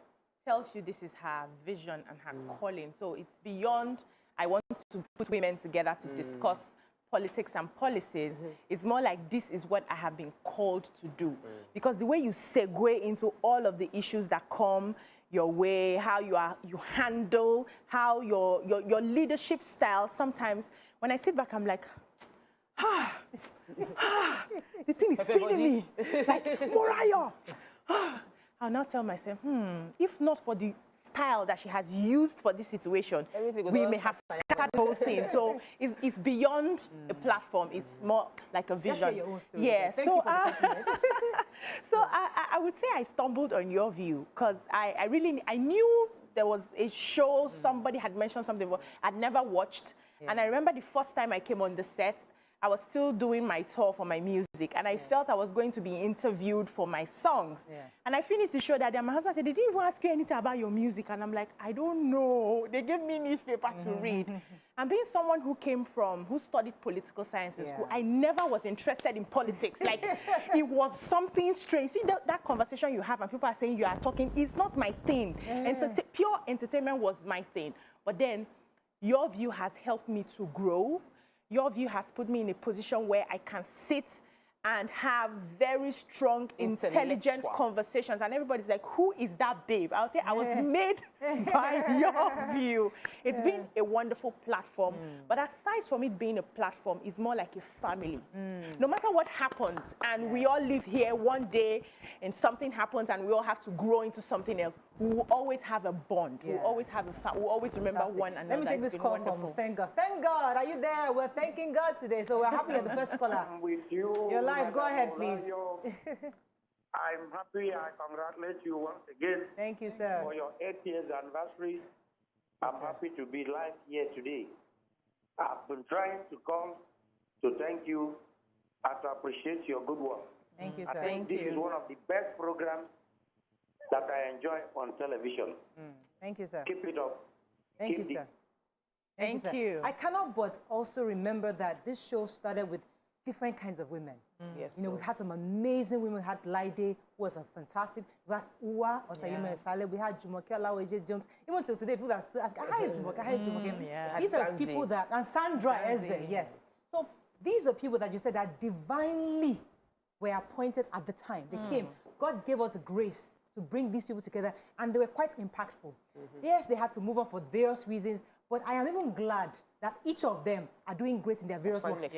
S2: tells you this is her vision and her calling. So it's beyond, I want to put women together to discuss politics and policies. It's more like, this is what I have been called to do. Because the way you segue into all of the issues that come your way, how you handle, how your leadership style, sometimes when I sit back, I'm like, the thing is spinning me. Like, Mariah. I'll now tell myself, if not for the style that she has used for this situation, we may have scattered the whole thing. So it's beyond a platform. It's more like a vision.
S1: That's your own story.
S2: Yeah.
S1: Thank you for the compliment.
S2: So I would say I stumbled on your view because I knew there was a show, somebody had mentioned something, but I'd never watched. Yeah. And I remember the first time I came on the set, I was still doing my tour for my music, and I felt I was going to be interviewed for my songs. Yeah. And I finished the show that day, and my husband said, they didn't even ask you anything about your music. And I'm like, I don't know. They gave me newspaper to read. And being someone who studied political science in school, I never was interested in politics. Like, it was something strange. See, that conversation you have and people are saying you are talking, it's not my thing. Pure entertainment was my thing. But then, your view has helped me to grow. Your view has put me in a position where I can sit and have very strong, intelligent conversations. And everybody's like, who is that babe? I'll say, I was made by your view. It's been a wonderful platform. But aside from it being a platform, it's more like a family. No matter what happens, and we all live here one day, and something happens, and we all have to grow into something else, we will always have a bond. We will always have we will always remember one another.
S1: Let me take this call from Thank God. Thank God, are you there? We're thanking God today, so we're happy you're the first caller.
S8: I'm with you.
S1: You're live. Go ahead, please.
S8: I'm happy. I congratulate you once again.
S1: Thank you, sir.
S8: For your 8 years anniversary. I'm happy to be live here today. I've been trying to call to thank you and to appreciate your good work.
S1: Thank you, sir.
S8: I think this is one of the best programs that I enjoy on television.
S1: Thank you, sir.
S8: Keep it up.
S1: Thank you, sir. Thank you. I cannot but also remember that this show started with different kinds of women.
S4: Yes.
S1: We had some amazing women. We had Laide, who was a fantastic. We had Uwa, Osayime Sale. We had Jumoke Alaweje Jones. Even till today, people ask, how is Jumoke? How is Jumoke? These are people that, and Sandra Eze, yes. So these are people that you said that divinely were appointed at the time. They came. God gave us the grace to bring these people together, and they were quite impactful. Yes, they had to move on for various reasons, but I am even glad that each of them are doing great in their various works.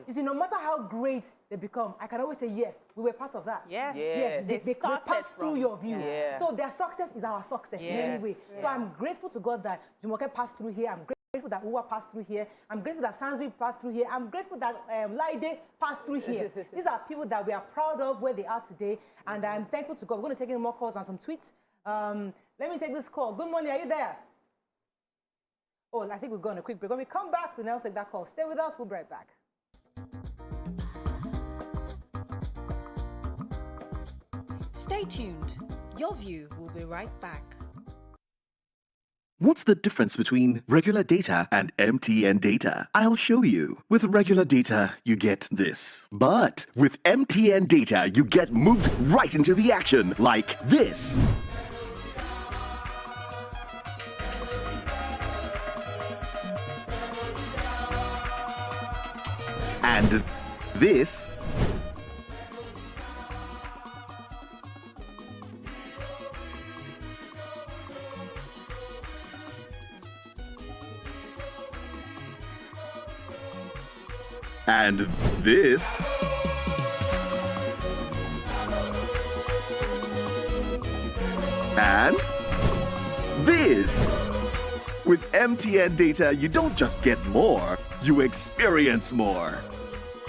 S1: You see, no matter how great they become, I can always say, yes, we were part of that.
S2: Yes.
S1: They passed through your view. So their success is our success in any way. So I'm grateful to God that Jumoke passed through here. I'm grateful that Uwa passed through here. I'm grateful that Sanji passed through here. I'm grateful that Laide passed through here. These are people that we are proud of where they are today. And I'm thankful to God. We're going to take in more calls and some tweets. Let me take this call. Good morning. Are you there? Oh, I think we're going a quick break. When we come back, we'll now take that call. Stay with us. We'll be right back.
S16: Stay tuned. Your view will be right back.
S23: What's the difference between regular data and MTN data? I'll show you. With regular data, you get this. But with MTN data, you get moved right into the action like this. And this. And this. And this. With MTN data, you don't just get more, you experience more.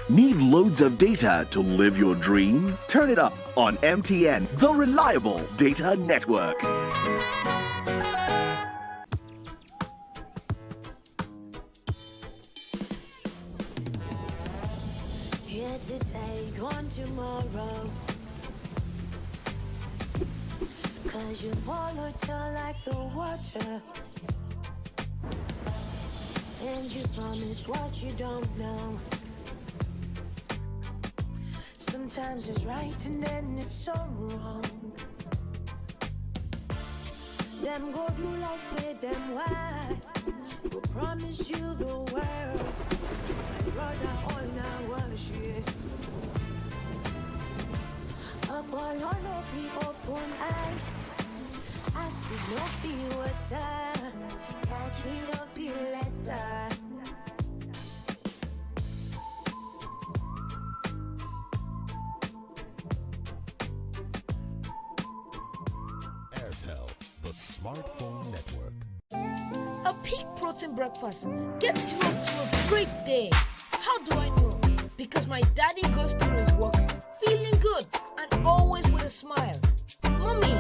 S23: Need loads of data to live your dream? Turn it up on MTN, the reliable data network.
S9: Here today, gone tomorrow. 'Cause you volatile like the water. And you promise what you don't know. Sometimes it's right and then it's so wrong. Them go do like say them why. Will promise you the world. My brother all now worship. Up all on no be open eye. I see no feel what time. Can't keep up be letter.
S6: The smartphone network.
S17: A peak protein breakfast gets you up to a great day. How do I know? Because my daddy goes through his work feeling good and always with a smile. Mommy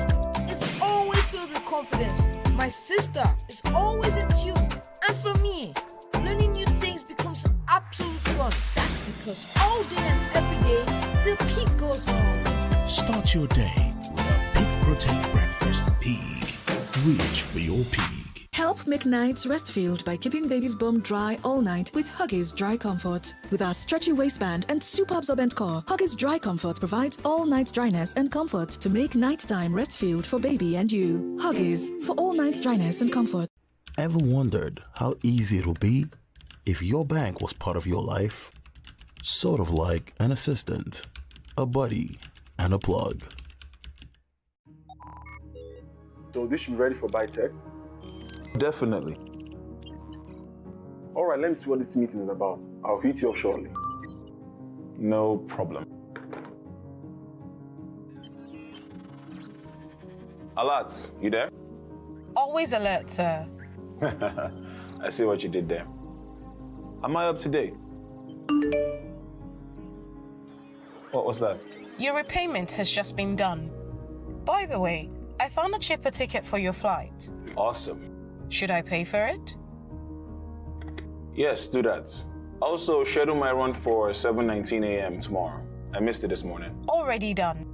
S17: is always filled with confidence. My sister is always in tune. And for me, learning new things becomes absolute fun. That's because all day and every day, the peak goes on.
S26: Start your day with a peak protein breakfast. Peak. Reach for your peak.
S5: Help make nights rest-filled by keeping baby's bum dry all night with Huggies Dry Comfort. With our stretchy waistband and super absorbent core, Huggies Dry Comfort provides all-night dryness and comfort to make nighttime rest-filled for baby and you. Huggies for all-night dryness and comfort.
S10: Ever wondered how easy it would be if your bank was part of your life? Sort of like an assistant, a buddy, and a plug.
S11: So this should be ready for Bitech?
S22: Definitely.
S11: All right, let me see what this meeting is about. I'll hit you up shortly.
S22: No problem. Alert, you there?
S12: Always alert, sir.
S22: I see what you did there. Am I up to date? What was that?
S12: Your repayment has just been done. By the way, I found a cheaper ticket for your flight.
S22: Awesome.
S12: Should I pay for it?
S22: Yes, do that. Also, schedule my run for 7:19 a.m. tomorrow. I missed it this morning.
S12: Already done.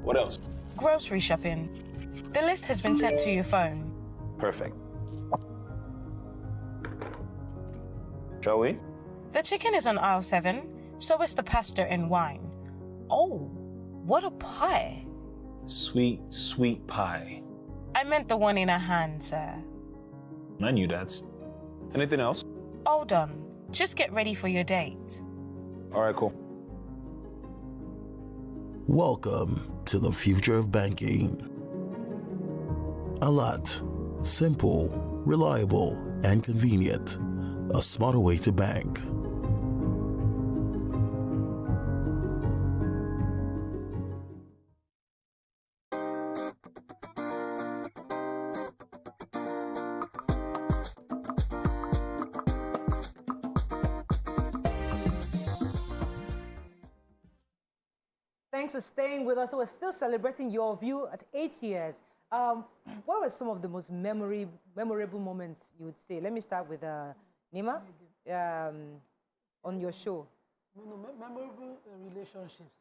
S22: What else?
S12: Grocery shopping. The list has been sent to your phone.
S22: Perfect. Shall we?
S12: The chicken is on aisle 7, so is the pasta and wine. Oh, what a pie.
S22: Sweet, sweet pie.
S12: I meant the one in a hand, sir.
S22: I knew that. Anything else?
S12: All done. Just get ready for your date.
S22: All right, cool.
S10: Welcome to the future of banking. Alert. Simple, reliable, and convenient. A smarter way to bank.
S1: Thanks for staying with us. We're still celebrating your view at 8 years. What were some of the most memorable moments you would say? Let me start with Nima. On your show.
S3: Memorable relationships.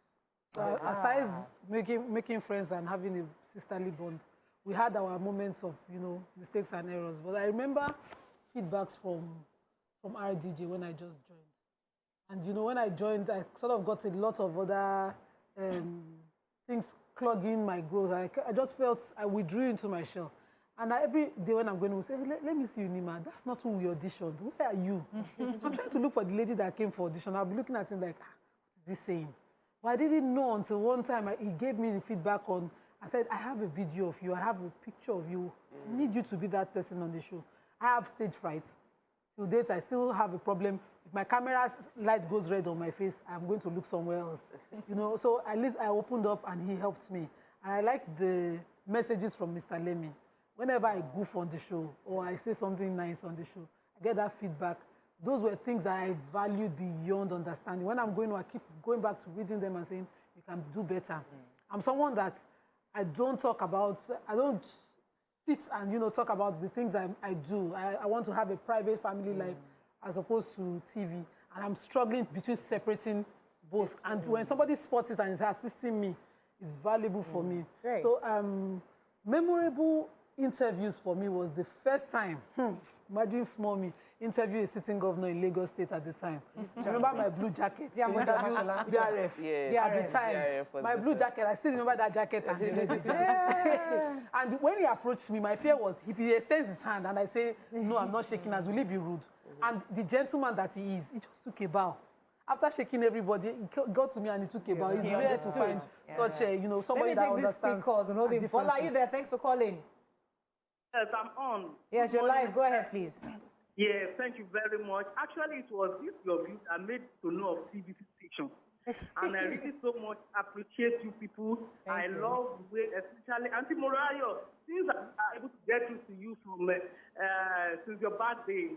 S3: So aside making friends and having a sisterly bond, we had our moments of, mistakes and errors. But I remember feedbacks from RDJ when I just joined. And, when I joined, I sort of got a lot of other things clogging my growth. I just felt I withdrew into my shell. And every day when I'm going to say, let me see you, Nima. That's not who we auditioned. Where are you? I'm trying to look for the lady that came for audition. I'll be looking at him like, what is he saying? But I didn't know until one time he gave me the feedback on, I said, I have a video of you. I have a picture of you. I need you to be that person on the show. I have stage fright. Till date, I still have a problem. If my camera light goes red on my face, I'm going to look somewhere else. So at least I opened up and he helped me. And I like the messages from Mr. Lemmy. Whenever I goof on the show or I say something nice on the show, I get that feedback. Those were things that I valued beyond understanding. When I'm going, I keep going back to reading them and saying, you can do better. I'm someone that I don't sit and, talk about the things I do. I want to have a private family life as opposed to TV. And I'm struggling between separating both. And when somebody spots it and is assisting me, it's valuable for me. Great. So memorable interviews for me was the first time, imagine small me, interview a sitting governor in Lagos State at the time. I remember my blue jacket. BRF.
S4: Yes.
S3: At the time. My blue jacket, I still remember that jacket and the red jacket. And when he approached me, my fear was if he extends his hand and I say, no, I'm not shaking hands, will he be rude? And the gentleman that he is, he just took a bow. After shaking everybody, he got to me and he took a bow. It's rare to find such a, somebody that understands.
S1: Let me take this call. Are you there? Thanks for calling.
S13: Yes, I'm on.
S1: Yes, you're live. Go ahead, please.
S13: Yeah, thank you very much. Actually, it was this your view that made to know of TVC station. And I really so much appreciate you people. I love the way, especially Auntie Morayo, since I'm able to get to you from since your birthday.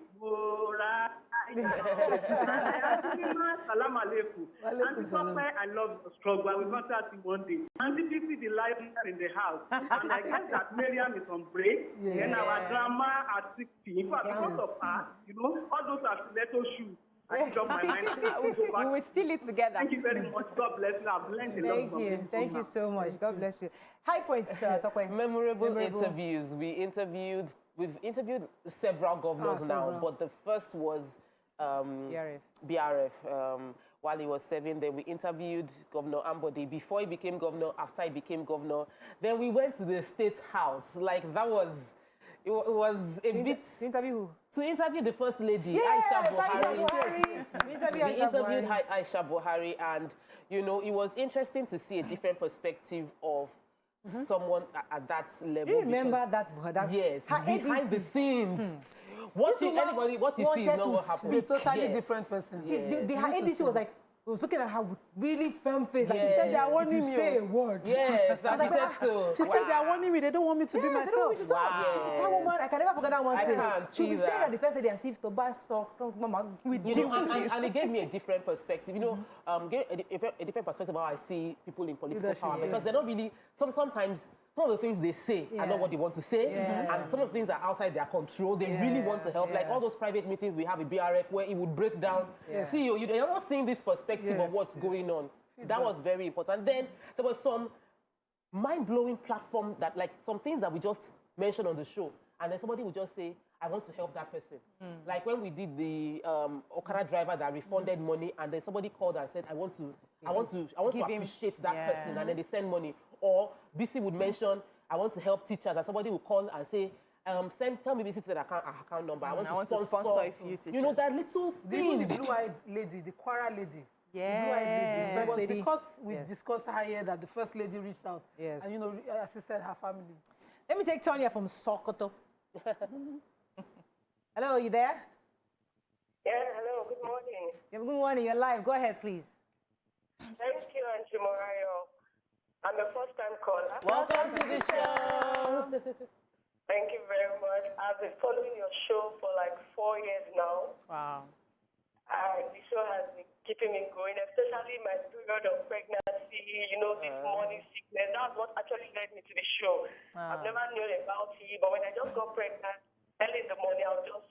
S13: Salam alaikum. Auntie Sope, I love the struggle. I will contact you one day. Auntie Titi, the live in the house. And I guess that Miriam is on break. And our grandma at 60. In fact, because of her, all those are stiletto shoes.
S2: We will steal it together.
S13: Thank you very much. God bless you. I've learned a lot from you.
S1: Thank you so much. God bless you. High points, Tokwe.
S4: Memorable interviews. We've interviewed several governors now, but the first was BRF. While he was serving, then we interviewed Governor Ambode before he became governor, after he became governor. Then we went to the State House. Like, that was... It was a bit...
S1: To interview who?
S4: To interview the First Lady,
S1: yes,
S4: Aisha Buhari.
S1: We
S4: interviewed Aisha Buhari, and, it was interesting to see a different perspective of someone at that level.
S1: Do you remember that?
S4: Yes, behind the scenes. What you see is not what happened.
S3: Be a totally different person.
S1: The ADC was like, he was looking at her with really firm face. Like,
S3: she said they are warning me.
S1: You say a word.
S4: Yes, she said so.
S3: She said they are warning me. They don't want me to be myself.
S1: They don't want me to talk. That woman, I can never forget that one's face. She'll be staring at the first lady as if to buy sock. Mama,
S4: and it gave me a different perspective. A different perspective of how I see people in political power, because they're not really. Sometimes some of the things they say are not what they want to say, and some of the things are outside their control. They really want to help. Like all those private meetings we have with BRF where it would break down. CEO, you're not seeing this perspective of what's going on. That was very important. Then there was some mind-blowing platform that, like, some things that we just mentioned on the show, and then somebody would just say, I want to help that person. Like when we did the Okada driver that refunded money, and then somebody called and said, I want to appreciate that person, and then they send money. Or BC would mention, I want to help teachers, and somebody would call and say, tell me BC's account number. I want to sponsor a few teachers. That little thing.
S3: The blue-eyed lady, the Quara lady. Yeah. It was because we discussed her here that the First Lady reached out and, assisted her family.
S1: Let me take Tonya from Sokoto. Hello, are you there?
S14: Yeah, hello, good morning.
S1: Yeah, good morning, you're live. Go ahead, please.
S14: Thank you, Auntie Morayo. I'm a first-time caller.
S1: Welcome to the show.
S14: Thank you very much. I've been following your show for like 4 years now.
S2: Wow.
S14: The show has been keeping me going, especially my period of pregnancy, this morning sickness. That's what actually actually led me to the show. I've never known about it, but when I just got pregnant, early in the morning, I'll just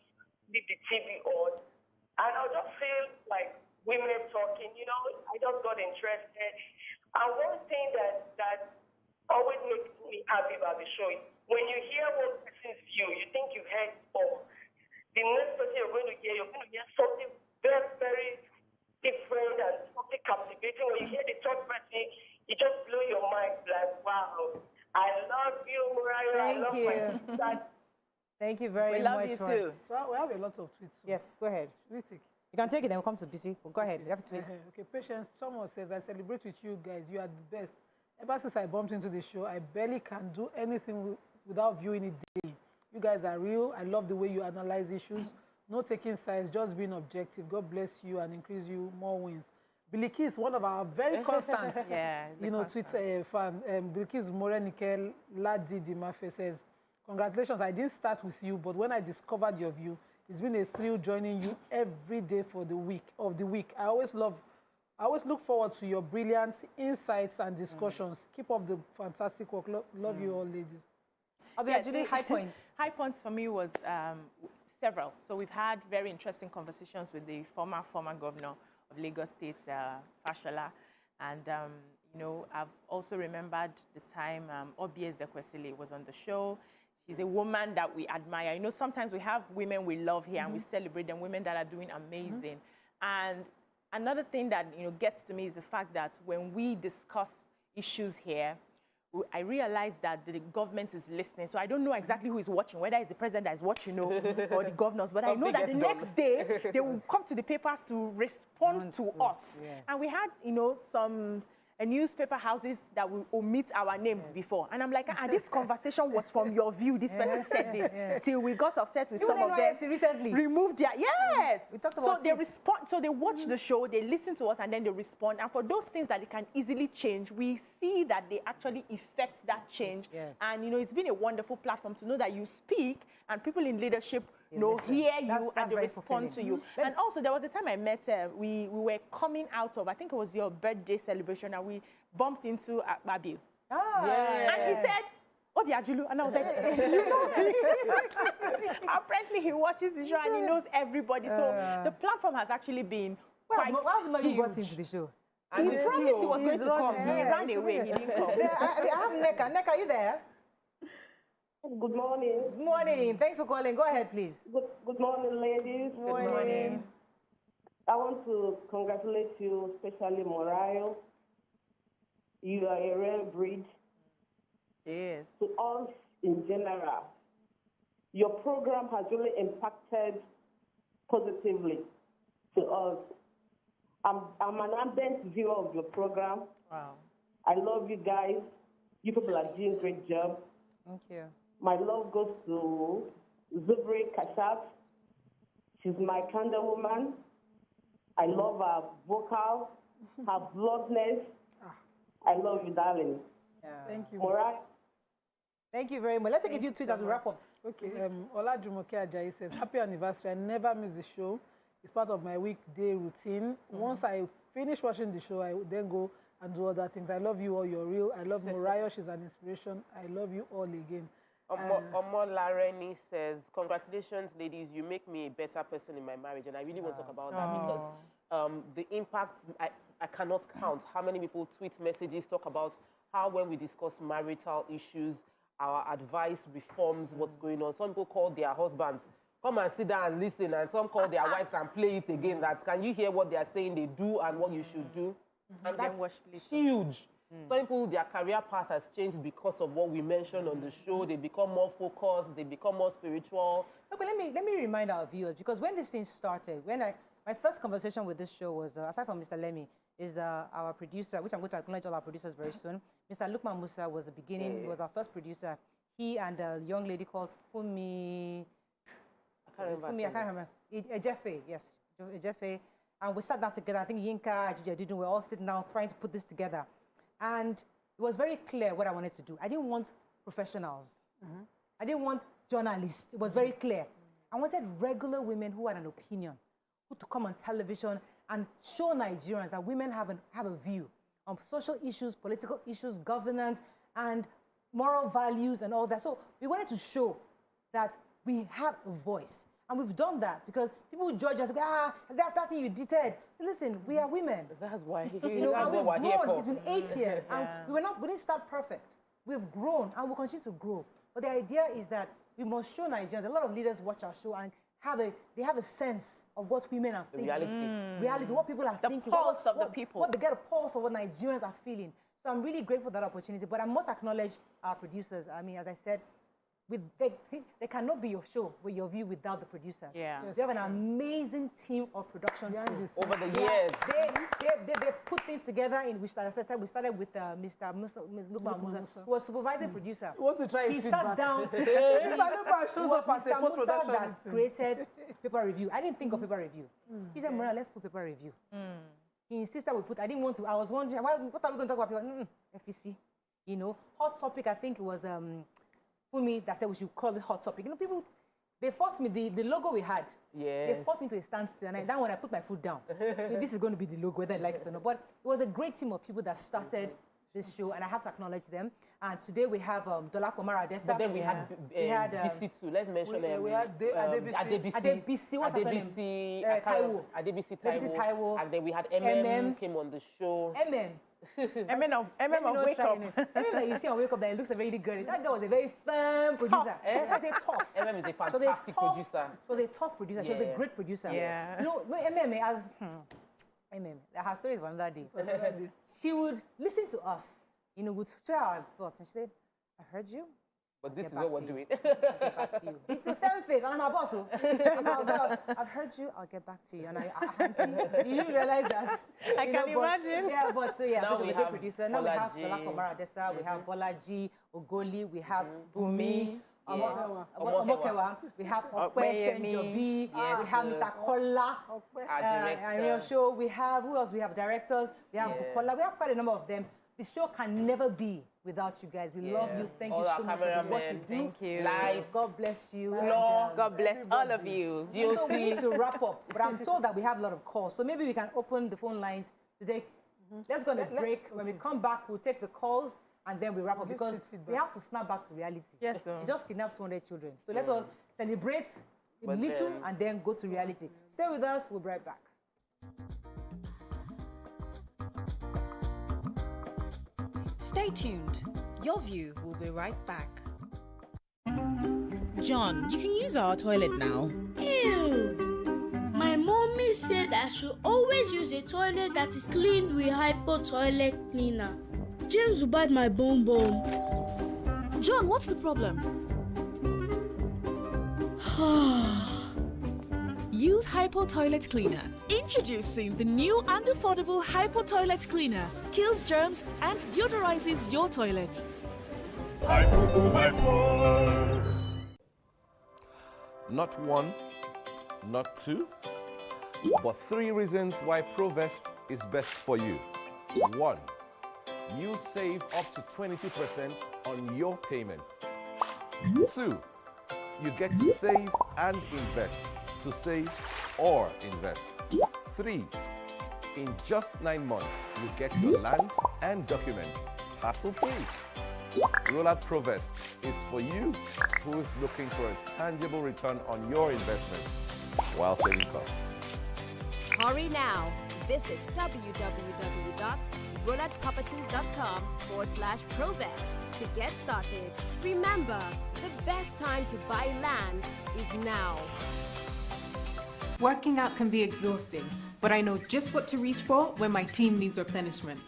S14: leave the TV on, and I'll just feel like women talking, you know, I just got interested. And one thing that always makes me happy about the show is when you hear one person's view, you think you've heard all. The next person you're going to hear something very, very different and something captivating. When you hear the third person, it just blows your mind. Like, wow, I love you, Mariah. I love my sister.
S1: Thank you very much.
S2: We love you too.
S3: So we have a lot of tweets.
S1: Yes, go ahead.
S3: Should we take?
S1: You can take it, then we'll come to BC. Well, go ahead. You have to tweet.
S3: Okay, Patience. Someone says, I celebrate with you guys. You are the best. Ever since I bumped into the show, I barely can do anything without viewing it daily. You guys are real. I love the way you analyze issues. No taking sides, just being objective. God bless you and increase you more wins. Biliki is one of our very constant, Twitter fan. Biliki Morenikel Ladi Dimafe says, congratulations, I didn't start with you, but when I discovered your view, it's been a thrill joining you every day for the week. I always look forward to your brilliant insights and discussions. Keep up the fantastic work. Love you all, ladies.
S1: Actually, high points.
S2: High points for me was several. So we've had very interesting conversations with the former governor of Lagos State, Fashola, and I've also remembered the time Obi Ezekwesili was on the show. She's a woman that we admire. Sometimes we have women we love here and we celebrate them, women that are doing amazing. And another thing that gets to me is the fact that when we discuss issues here, I realize that the government is listening. So I don't know exactly who is watching, whether it's the president that is watching or the governors. But I know that the next day, they will come to the papers to respond to us. Yeah. And we had, some newspaper houses that will omit our names before. And I'm like, this conversation was from your view. This person said this. Till we got upset with some of them.
S1: Recently.
S2: Removed their, yes.
S1: We talked about
S2: they respond. So they watch the show, they listen to us, and then they respond. And for those things that they can easily change, we see that they actually effect that change. Yes. And, it's been a wonderful platform to know that you speak and people in leadership hear you and they respond to you. And also, there was a time I met, we were coming out of, I think it was your birthday celebration, and we bumped into Babil. And he said, Obi Ajulu. And I was like, apparently he watches the show and he knows everybody. So the platform has actually been quite huge.
S1: Why have you got into the show?
S2: He promised he was going to come. He ran away. He didn't come.
S1: I have Neka. Neka, are you there?
S14: Good morning.
S1: Good morning. Thanks for calling. Go ahead, please.
S14: Good morning, ladies.
S1: Good morning.
S14: I want to congratulate you, especially Morayo. You are a rare breed.
S2: Yes.
S14: To us in general. Your program has really impacted positively to us. I'm an ardent viewer of your program.
S2: Wow.
S14: I love you guys. You people are doing a great job.
S1: Thank you.
S14: My love goes to Zubri Kashat. She's my kind of woman. I love her vocal, her bluntness. I love you, darling.
S3: Thank you.
S14: Morai.
S1: Thank you very much. Let's take a few tweets as we wrap up.
S3: Okay. Ola Jumoke Ajayi says, happy anniversary. I never miss the show. It's part of my weekday routine. Once I finish watching the show, I would then go and do other things. I love you all. You're real. I love Mariah. She's an inspiration. I love you all again.
S4: Omo Lareni says, congratulations, ladies. You make me a better person in my marriage. And I really want to talk about that because the impact, I cannot count how many people tweet messages, talk about how when we discuss marital issues, our advice reforms what's going on. Some people call their husbands, come and sit down and listen. And some call their wives and play it again. That can you hear what they are saying they do and what you should do? And that's huge. Some people, their career path has changed because of what we mentioned on the show. They become more focused. They become more spiritual.
S1: Okay, let me remind our viewers, because when this thing started, my first conversation with this show was, aside from Mr. Lemmy, is our producer, which I'm going to acknowledge all our producers very soon. Mr. Lukman Musa was the beginning. Yes. He was our first producer. He and a young lady called Fumi. I can't remember. Ejefe, yes, Ejefe. And we sat down together. I think Yinka, Ajija Didun, we're all sitting down trying to put this together. And it was very clear what I wanted to do. I didn't want professionals. I didn't want journalists. It was very clear. I wanted regular women who had an opinion, who to come on television and show Nigerians that women have a view on social issues, political issues, governance, and moral values and all that. So we wanted to show that we have a voice. And we've done that because people judge us, that thing you did. So listen, we are women.
S4: That's why.
S1: You know, and we've
S4: we're here
S1: grown.
S4: for.
S1: It's been 8 years, and we didn't start perfect. We've grown, and we'll continue to grow. But the idea is that we must show Nigerians. A lot of leaders watch our show and they have a sense of what women are thinking. Reality, what people are thinking.
S2: The pulse of the people.
S1: What they get a pulse of what Nigerians are feeling. So I'm really grateful for that opportunity. But I must acknowledge our producers. I mean, as I said, they cannot be your show with your view without the producers.
S2: Yeah.
S1: We have an amazing team of production
S4: over the years.
S1: They put things together. We started with Mr. Lukman Musa, who was supervising producer.
S3: You want to try
S1: He
S3: his
S1: sat
S3: feedback?
S1: down.
S3: It was
S1: Mr. Musa that created paper review. I didn't think of paper review. He said, Maria, let's put paper review. He insisted we put. I didn't want to. I was wondering, what are we going to talk about? FEC. You know, hot topic. I think it was Fumi that said we should call it hot topic. You know, people, they forced me, the logo we had, they forced me to a standstill. And then when I put my foot down, this is going to be the logo, whether I like it or not. But it was a great team of people that started this show, and I have to acknowledge them. And today we have Dola Komara Adesa.
S4: But then we had BC too. Let's mention them.
S1: We had Adebisi. What's her name?
S4: Adebisi Taiwo. And then we had came on the show.
S2: MM of Wake Up.
S1: MM that you see on Wake Up that it looks really good. That guy was a very firm producer. That's a tough.
S4: MM is a fantastic producer.
S1: She was a tough producer. She was a great producer.
S2: Yeah.
S1: You know, MM has her story is for another day. She would listen to us, you know, would share our thoughts, and she said, "I heard you.
S4: But this is what we're doing.
S1: I'll get back to you." It's a firm face, and I'm a boss. I've heard you. I'll get back to you. And auntie, you didn't realize that.
S2: I can imagine.
S1: Yeah, but so
S4: now
S1: she's a great producer. Now we have Dola Komara Adesa, we have Bolaji Ogoli, we have Bumi. Omokewa, we have Okwe Jobi, we have Mr. Kola, show. We have, who else? We have directors, we have Bukola, we have quite a number of them. The show can never be without you guys. We love you. Thank you so much for what you do.
S2: Thank you.
S1: God bless you.
S2: God bless all of you.
S1: So we need to wrap up, but I'm told that we have a lot of calls. So maybe we can open the phone lines to say, let's go on a break. When we come back, we'll take the calls. And then we wrap up because we have to snap back to reality.
S2: Yes, sir.
S1: We just kidnapped 200 children. So let us celebrate a little and then go to reality. Stay with us. We'll be right back.
S16: Stay tuned. Your view will be right back.
S7: John, you can use our toilet now.
S9: Ew! My mommy said I should always use a toilet that is cleaned with Hypo toilet cleaner. James will bite my bum bum.
S5: John, what's the problem? Use Hypo Toilet Cleaner. Introducing the new and affordable Hypo Toilet Cleaner. Kills germs and deodorizes your toilet.
S15: Not one, not two, but 3 reasons why Provest is best for you. 1. You save up to 22% on your payment. 2. You get to save and invest. To save or invest. 3. In just 9 months, you get your land and documents hassle-free. Rollout Provest is for you who is looking for a tangible return on your investment while saving costs.
S18: Hurry now. Visit www.rolloutproperties.com/Provest to get started. Remember, the best time to buy land is now.
S19: Working out can be exhausting, but I know just what to reach for when my team needs replenishment.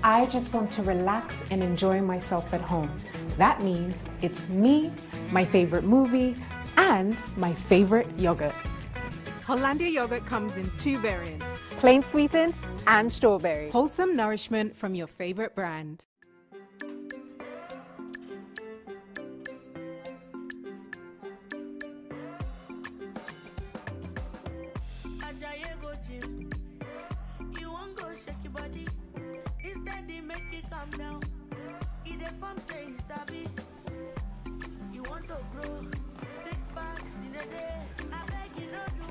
S19: I just want to relax and enjoy myself at home. That means it's me, my favorite movie, and my favorite yogurt. Hollandia yogurt comes in 2 variants, plain sweetened and strawberry. Wholesome nourishment from your favorite brand.
S9: You won't go shake your body. Instead, they make it calm down. Eat the farm, say it's happy. You want to grow 6 packs in a day. I beg you, no do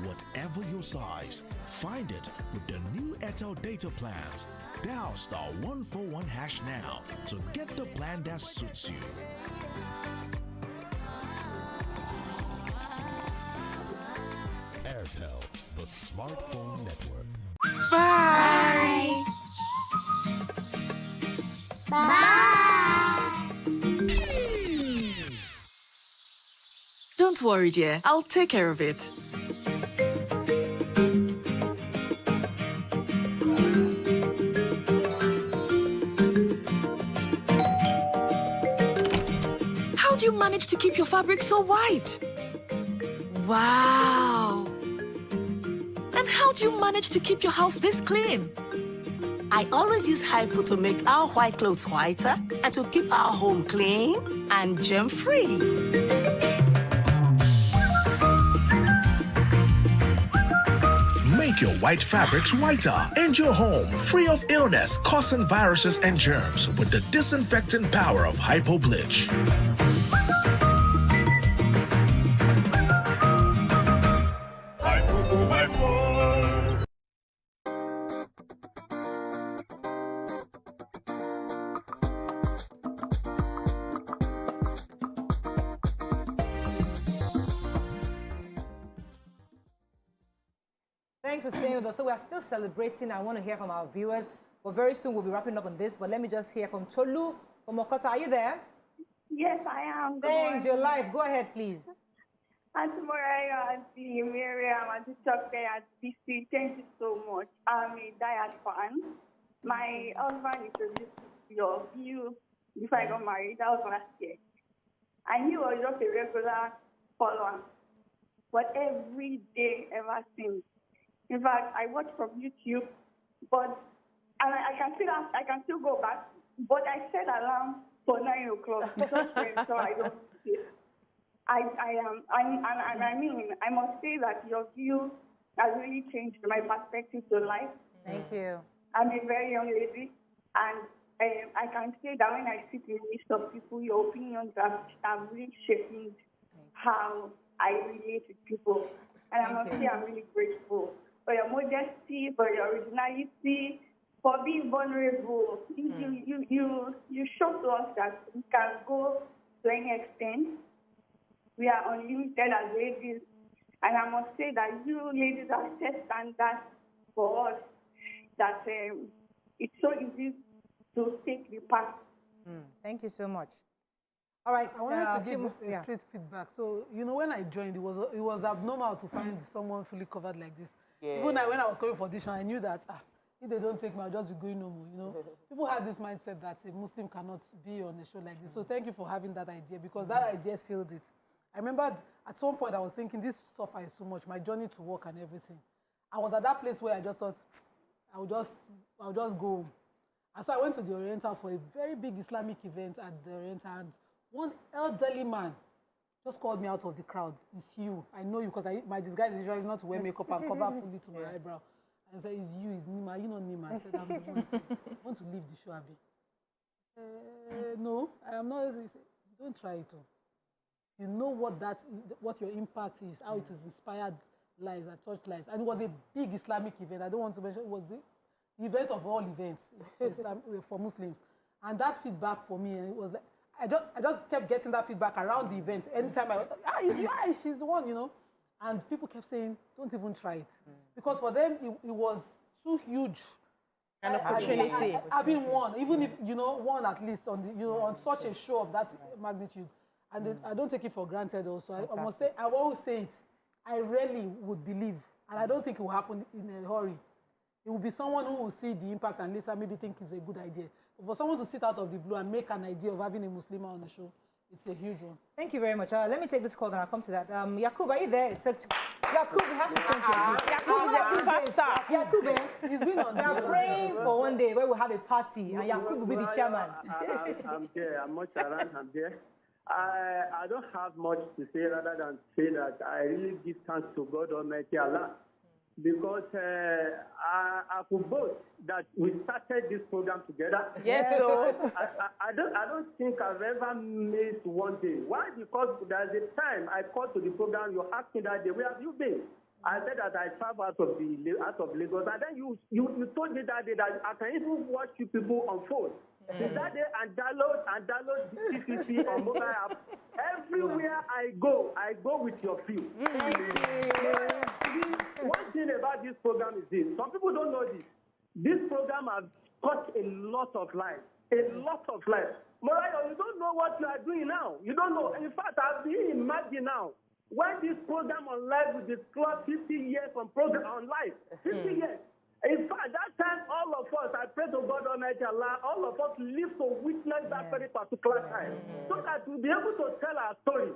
S26: Whatever your size, find it with the new Airtel data plans. Dial *141# now to get the plan that suits you.
S6: Airtel, the smartphone network.
S8: Bye. Bye.
S5: Don't worry, dear. I'll take care of it. How do you manage to keep your fabric so white? Wow! And how do you manage to keep your house this clean?
S20: I always use Hypo to make our white clothes whiter and to keep our home clean and germ-free.
S26: Make your white fabrics whiter and your home free of illness causing viruses and germs with the disinfecting power of Hypo Bleach.
S1: Thanks for staying with us. So we are still celebrating. I want to hear from our viewers, but very soon we'll be wrapping up on this. But let me just hear from Tolu from Okota. Are you there?
S21: Yes, I am.
S1: Thanks. You're live. Go ahead, please.
S21: Auntie Morayo, Auntie Miriam, Auntie Choke, Auntie BC, thank you so much. I'm a diehard fan. My husband introduced your view before I got married. That was last year. And he was just a regular follower. But every day ever since. In fact, I watch from YouTube, but and I can still go back. But I set alarm for 9 o'clock so I don't see it. I must say that your view has really changed my perspective to life.
S1: Thank you.
S21: I'm a very young lady, and I can say that when I sit in the midst of people, your opinions have really shaped how I relate with people. And I must say I'm really grateful for your modesty, for your originality, for being vulnerable. You show to us that we can go to any extent. We are unlimited as ladies. And I must say that you ladies have set standards for us that it's so easy to take the path.
S1: Thank you so much. All right.
S3: I wanted to give a straight feedback. So, you know, when I joined, it was abnormal to find someone fully covered like this. Yeah. Even when I was coming for audition, I knew that if they don't take me, I'll just be going no more, you know. People had this mindset that a Muslim cannot be on a show like this. So thank you for having that idea, because that idea sealed it. I remember at some point I was thinking, this suffer is too much, my journey to work and everything. I was at that place where I just thought, I'll just go. And so I went to the Oriental for a very big Islamic event at the Oriental, and one elderly man just called me out of the crowd. It's you. I know you, because my disguise is usually not to wear makeup and cover fully to my eyebrow. And I said, it's you, it's Nima. You know Nima. I said, I'm the one. I want to leave the show, Abi. No, I am not. He said, don't try it. You know what your impact is, how it has inspired lives and touched lives. And it was a big Islamic event. I don't want to mention, it was the event of all events for Muslims. And that feedback for me, it was like, I just kept getting that feedback around the event. Anytime she's the one, you know. And people kept saying, don't even try it. Because for them, it was too huge.
S2: An opportunity.
S3: Having one, even if, you know, one at least on such a show of that magnitude. And I don't take it for granted also. I always say it. I rarely would believe, and I don't think it will happen in a hurry. It will be someone who will see the impact and later maybe think it's a good idea. But for someone to sit out of the blue and make an idea of having a Muslim on the show, it's a huge one.
S1: Thank you very much. Let me take this call, then I'll come to that. Yakub, are you there? Yakub, we have to thank you.
S2: Yakub is a superstar.
S1: Yakub, he's been on. We are praying for one day where we'll have a party, and Yakub will be the chairman.
S23: I'm there. I'm much around. I'm there.
S13: I don't have much to say rather than say that I really give thanks to God Almighty Allah, because I could boast that we started this program together.
S2: Yes, so
S13: I don't think I've ever missed one day. Why? Because there's a time I called to the program, you asked me that day, where have you been? I said that I travel out of Lagos, and then you told me that day that I can even watch you people on phone. Since that day, and download the CCC on mobile app. Everywhere I go with your feel. One thing about this program is this. Some people don't know this. This program has touched a lot of lives. A lot of lives. Morayo, you don't know what you are doing now. You don't know. In fact, I've been imagining now. When this program on live will disclose 50 years on program on live, 50 years. In fact, that time, all of us, I pray to God Almighty Allah, all of us live to witness that very particular time, so that we'll be able to tell our story.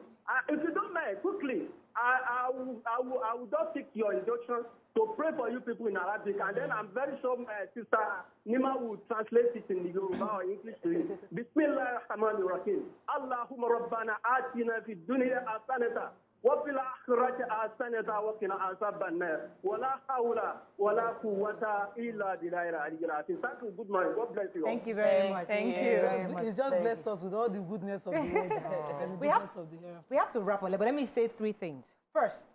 S13: If you don't mind, quickly, I will just take your instructions to pray for you people in Arabic, and then I'm very sure my sister Nima will translate it in Yoruba or English to you. Bismillah ar-Rahman ar-Rahim. Allahumma Rabbana atina fid dunya hasanatan. وفي الآخرة حسنة وقنا عذاب النار ولا حول ولا قوة إلا بالله العلي العظيم. Thank you. Good morning. God bless you.
S1: Thank you very much.
S3: Thank you. He's just blessed us with all the goodness of the world and the goodness of the hereafter.
S1: We have to wrap up, but let me say 3 things. First,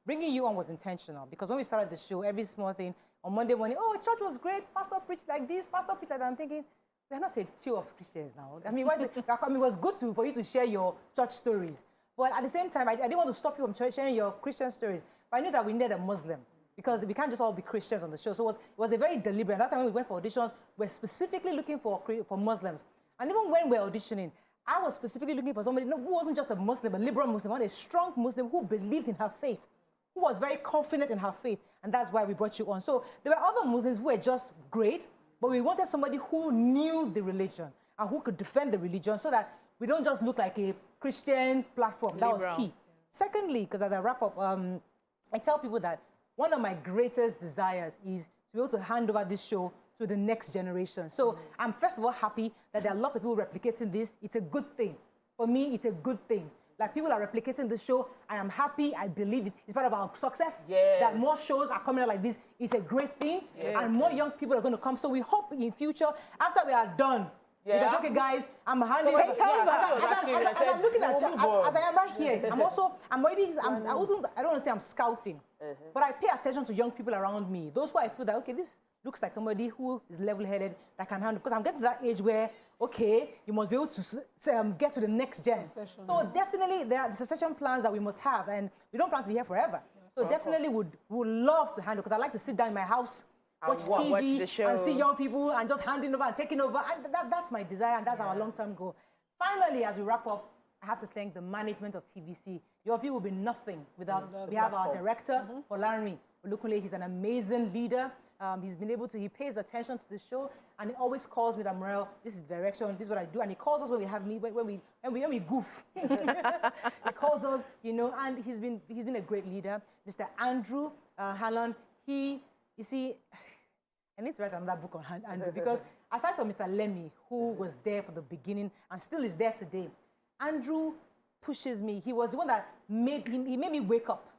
S1: bringing you on was intentional, because when we started the show, every small thing on Monday morning, oh, church was great, pastor preached like this, pastor preached like that. I'm thinking, we're not a few of Christians now. I mean, it was good for you to share your church stories. But at the same time, I didn't want to stop you from sharing your Christian stories. But I knew that we needed a Muslim, because we can't just all be Christians on the show. So it was a very deliberate. That time when we went for auditions, we're specifically looking for Muslims. And even when we're auditioning, I was specifically looking for somebody who wasn't just a Muslim, a liberal Muslim, but a strong Muslim who believed in her faith, who was very confident in her faith. And that's why we brought you on. So there were other Muslims who were just great, but we wanted somebody who knew the religion and who could defend the religion, so that we don't just look like a Christian platform. That was key. Secondly, because as I wrap up, I tell people that one of my greatest desires is to be able to hand over this show to the next generation. So I'm first of all happy that there are lots of people replicating this. It's a good thing. For me, it's a good thing. Like, people are replicating the show. I am happy. I believe it's part of our success.
S4: Yes.
S1: That more shows are coming out like this. It's a great thing. Yes. And more young people are going to come. So we hope in future, after we are done, because, okay, guys, I'm handing over. As I'm looking at you, as I am right here, I don't want to say I'm scouting, but I pay attention to young people around me. Those who I feel that, okay, this looks like somebody who is level-headed, that can handle, because I'm getting to that age where, okay, you must be able to get to the next gen. So definitely there are the succession plans that we must have, and we don't plan to be here forever. So definitely would love to handle, because I like to sit down in my house, watch TV and see young people and just handing over and taking over. And that's my desire, and that's our long-term goal. Finally, as we wrap up, I have to thank the management of TVC. Your view will be nothing without, we have our director, Olanri Olukunle. He's an amazing leader. He's been able to, he pays attention to the show, and he always calls me that, Morel, this is the direction, this is what I do. And he calls us when we have when we goof. He calls us, you know, and he's been a great leader. Mr. Andrew Halon, you see, I need to write another book on Andrew, because aside from Mr. Lemmy, who was there from the beginning and still is there today, Andrew pushes me. He was the one that made me wake up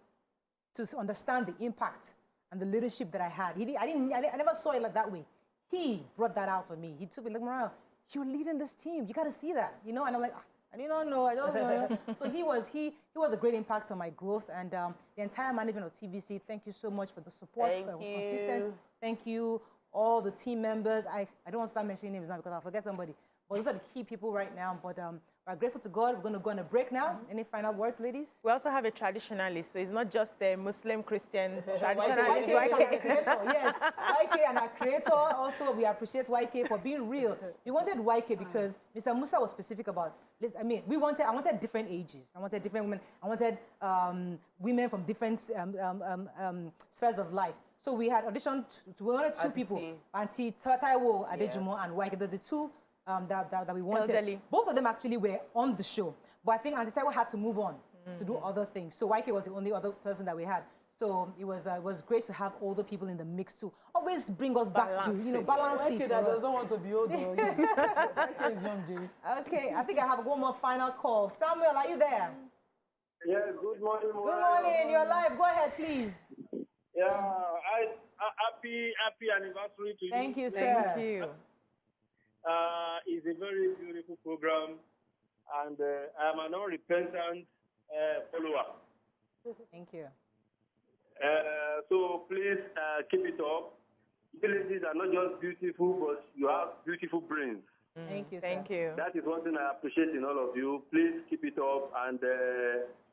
S1: to understand the impact and the leadership that I had. I never saw it like that way. He brought that out on me. He took me like, Morel, you're leading this team. You got to see that, you know. And I'm like, I did not know. I don't know. So he was a great impact on my growth, and the entire management of TVC. Thank you so much for the support. That was consistent. Thank you, all the team members. I don't want to start mentioning names now because I'll forget somebody. But those are the key people right now. But we're grateful to God. We're going to go on a break now. Any final words, ladies?
S2: We also have a traditionalist, so it's not just a Muslim, Christian traditionalist.
S1: YK. Yes, YK and our creator. Also, we appreciate YK for being real. We wanted YK because Mr. Musa was specific about this. I mean, I wanted different ages. I wanted different women. I wanted women from different spheres of life. So we had auditioned, we wanted 2 people. Auntie Taiwo Adejumo and YK. They're the 2 that we wanted. Elderly. Both of them actually were on the show. But I think Auntie Taiwo had to move on to do other things. So YK was the only other person that we had. So it was great to have older people in the mix too. Always bring us back to, balance it.
S3: That doesn't want to be old.
S1: Okay, I think I have one more final call. Samuel, are you there?
S11: Yeah, good morning.
S1: Good morning, you're live. Go ahead, please.
S11: Yeah, happy anniversary to you.
S1: Thank you, sir.
S2: Thank you.
S11: It's a very beautiful program, and I'm an unrepentant follower.
S1: Thank you.
S11: So please keep it up. You ladies are not just beautiful, but you have beautiful brains.
S1: Thank you, sir.
S2: Thank you.
S11: That is one thing I appreciate in all of you. Please keep it up, and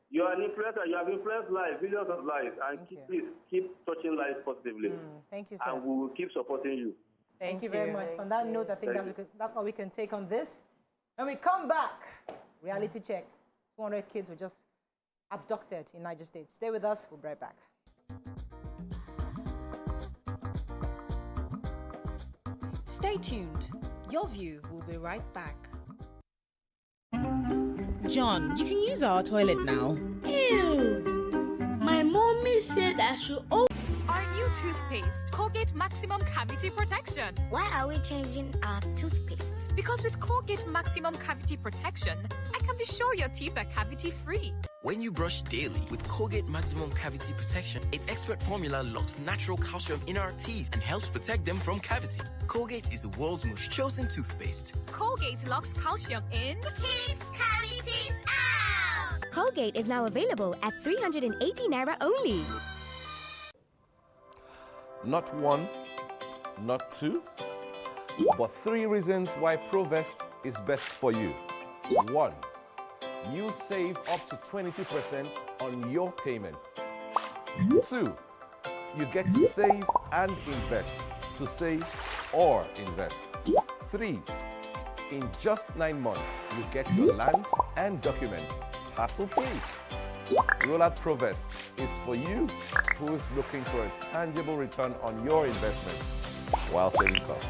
S11: you are an influencer. You have influenced lives, millions of lives, and please keep touching lives positively.
S1: Thank you, sir.
S11: And we will keep supporting you.
S1: Thank you very much. On that note, I think that's all we can take on this. When we come back, reality check. 200 kids were just abducted in Niger State. Stay with us. We'll be right back.
S16: Stay tuned. Your view will be right back.
S7: John, you can use our toilet now.
S9: Ew! My mommy said I should.
S12: Our new toothpaste, Colgate Maximum Cavity Protection.
S17: Why are we changing our toothpaste?
S12: Because with Colgate Maximum Cavity Protection, I can be sure your teeth are cavity-free.
S23: When you brush daily with Colgate Maximum Cavity Protection, its expert formula locks natural calcium in our teeth and helps protect them from cavity. Colgate is the world's most chosen toothpaste.
S12: Colgate locks calcium in.
S17: Keeps cavities out! Colgate is now available at 380 Naira only.
S15: Not one, not two, but 3 reasons why Provest is best for you. 1. You save up to 22% on your payment. 2. You get to save and invest. To save or invest. 3. In just 9 months, you get your land and documents hassle-free. Rollout Provest is for you who is looking for a tangible return on your investment while saving costs.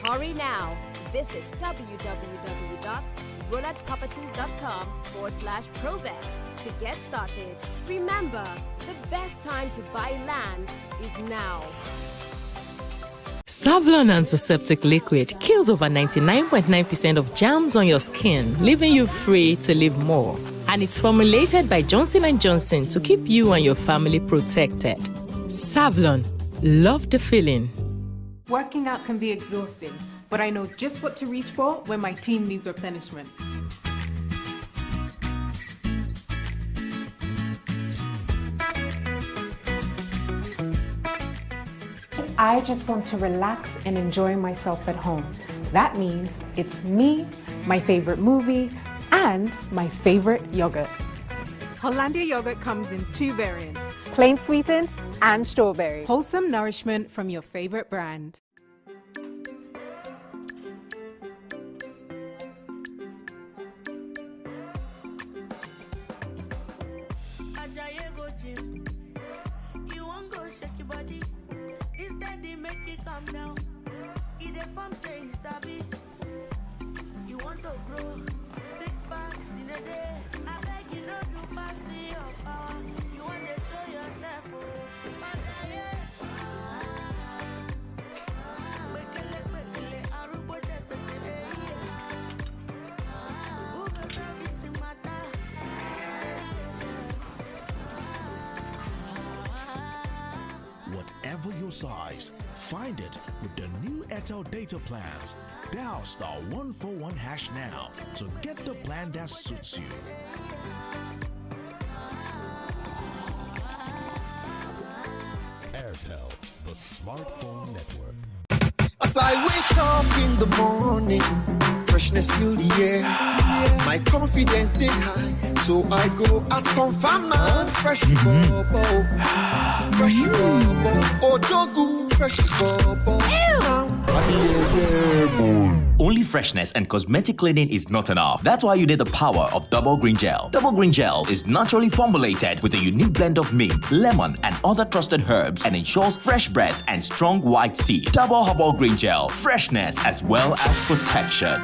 S18: Hurry now. Visit www.rolloutproperties.com/Provest to get started. Remember, the best time to buy land is now.
S24: Savlon Antiseptic Liquid kills over 99.9% of germs on your skin, leaving you free to live more. And it's formulated by Johnson & Johnson to keep you and your family protected. Savlon, love the feeling.
S19: Working out can be exhausting, but I know just what to reach for when my team needs replenishment. I just want to relax and enjoy myself at home. That means it's me, my favorite movie, and my favorite yogurt. Hollandia yogurt comes in 2 variants, plain sweetened and strawberry. Wholesome nourishment from your favorite brand.
S9: You won't go shake your body. Instead, they make it calm down. Eat the farm, say it's happy. You want to grow 6 packs in a day. I beg you not to pass your power. You want to show yourself, oh.
S26: Whatever your size, find it with the new Airtel data plans. Dial *141# now to get the plan that suits you.
S6: Airtel, the smartphone network.
S25: As I wake up in the morning, freshness fill the air. My confidence stay high, so I go as confirm man. Fresh bubble, fresh bubble, odogu, fresh bubble.
S27: Only freshness and cosmetic cleaning is not enough. That's why you need the power of Double Green Gel. Double Green Gel is naturally formulated with a unique blend of mint, lemon, and other trusted herbs and ensures fresh breath and strong white teeth. Double Herbal Green Gel, freshness as well as protection.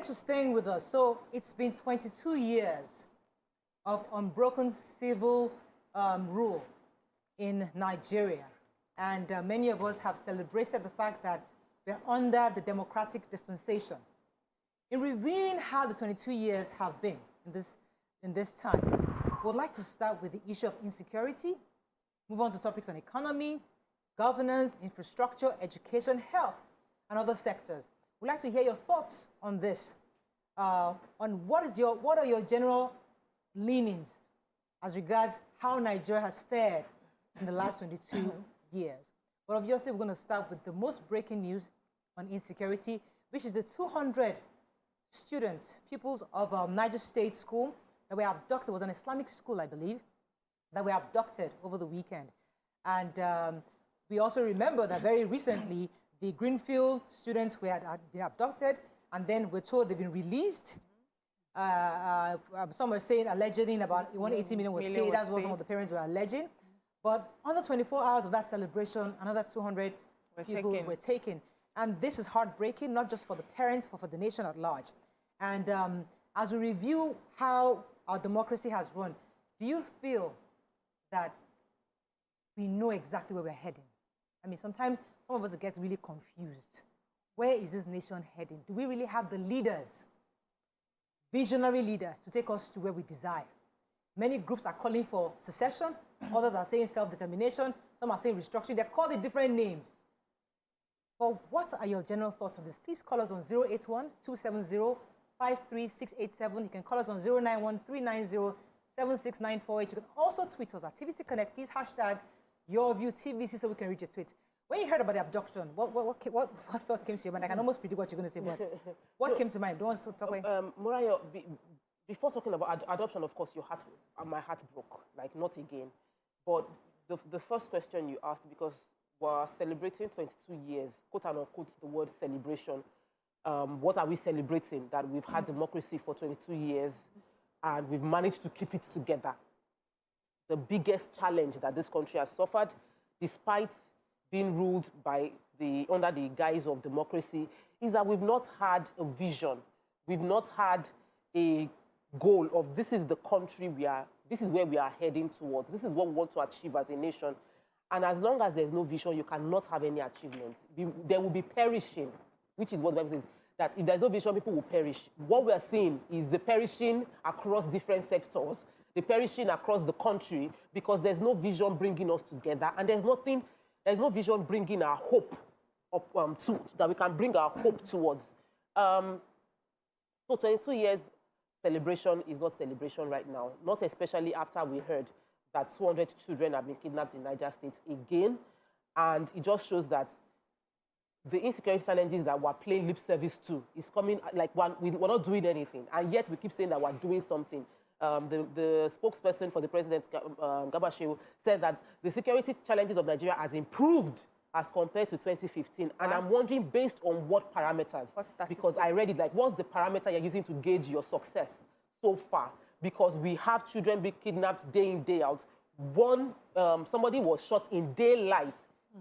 S1: for staying with us. So it's been 22 years of unbroken civil rule in Nigeria. And many of us have celebrated the fact that we're under the democratic dispensation. In reviewing how the 22 years have been in this time, we would like to start with the issue of insecurity, move on to topics on economy, governance, infrastructure, education, health, and other sectors. We'd like to hear your thoughts on this, on what are your general leanings as regards how Nigeria has fared in the last 22 years. But obviously, we're going to start with the most breaking news on insecurity, which is the 200 students, pupils of Niger State School that were abducted. It was an Islamic school, I believe, that were abducted over the weekend. And we also remember that very recently, the Greenfield students who had been abducted, and then we're told they've been released. Some are saying allegedly about 180 million was paid. That's what some of the parents were alleging. But under 24 hours of that celebration, another 200 pupils were taken. And this is heartbreaking, not just for the parents, but for the nation at large. And as we review how our democracy has run, do you feel that we know exactly where we're heading? I mean, sometimes some of us get really confused. Where is this nation heading? Do we really have the leaders, visionary leaders, to take us to where we desire? Many groups are calling for secession. Others are saying self-determination. Some are saying restructuring. They've called it different names. But what are your general thoughts on this? Please call us on 081-270-53687. You can call us on 091-390-76948. You can also tweet us at TVC Connect. Please hashtag #YourViewTVC so we can read your tweets. When you heard about the abduction, what thought came to your mind? I can almost predict what you're going to say, but what came to mind? Don't want to talk about
S4: Morayo, before talking about adoption, of course, my heart broke, like not again. But the first question you asked, because we're celebrating 22 years, quote unquote, the word celebration. What are we celebrating? That we've had democracy for 22 years and we've managed to keep it together. The biggest challenge that this country has suffered, despite being ruled under the guise of democracy, is that we've not had a vision. We've not had a goal of this is the country this is where we are heading towards. This is what we want to achieve as a nation. And as long as there's no vision, you cannot have any achievements. There will be perishing, which is what the Bible says, that if there's no vision, people will perish. What we're seeing is the perishing across different sectors, the perishing across the country, because there's no vision bringing us together, and there's no vision bringing our hope up that we can bring our hope towards. So 22 years celebration is not celebration right now, not especially after we heard that 200 children have been kidnapped in Niger State again. And it just shows that the insecurity challenges that we're paying lip service to is coming, like we're not doing anything. And yet we keep saying that we're doing something. The spokesperson for the president, Gabashew, said that the security challenges of Nigeria has improved as compared to 2015. And I'm wondering, based on what parameters? Because I read it, like, what's the parameter you're using to gauge your success so far? Because we have children being kidnapped day in, day out. Somebody was shot in daylight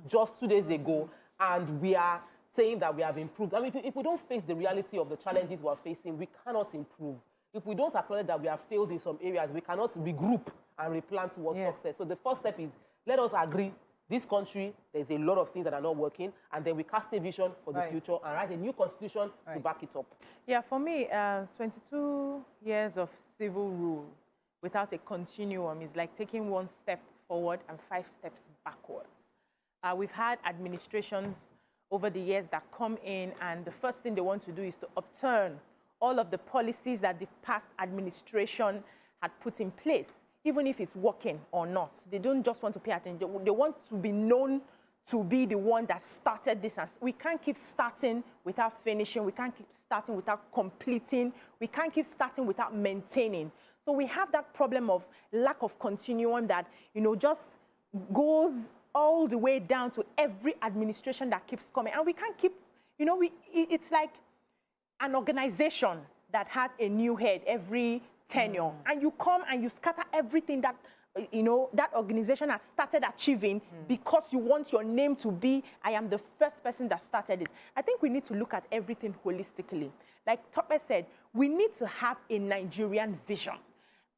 S4: just 2 days ago, and we are saying that we have improved. I mean, if we don't face the reality of the challenges we're facing, we cannot improve. If we don't acknowledge that we have failed in some areas, we cannot regroup and replan towards success. So the first step is, let us agree, this country, there's a lot of things that are not working, and then we cast a vision for the future and write a new constitution to back it up. Yeah, for me, 22 years of civil rule without a continuum is like taking one step forward and 5 steps backwards. We've had administrations over the years that come in, and the first thing they want to do is to upturn all of the policies that the past administration had put in place, even if it's working or not. They don't just want to pay attention. They want to be known to be the one that started this. We can't keep starting without finishing. We can't keep starting without completing. We can't keep starting without maintaining. So we have that problem of lack of continuum that, just goes all the way down to every administration that keeps coming. And we can't keep, it's like an organization that has a new head every tenure, and you come and you scatter everything that
S2: you know, that organization has started achieving because you want your name to be, I am the first person that started it. I think we need to look at everything holistically. Like Tope said, we need to have a Nigerian vision.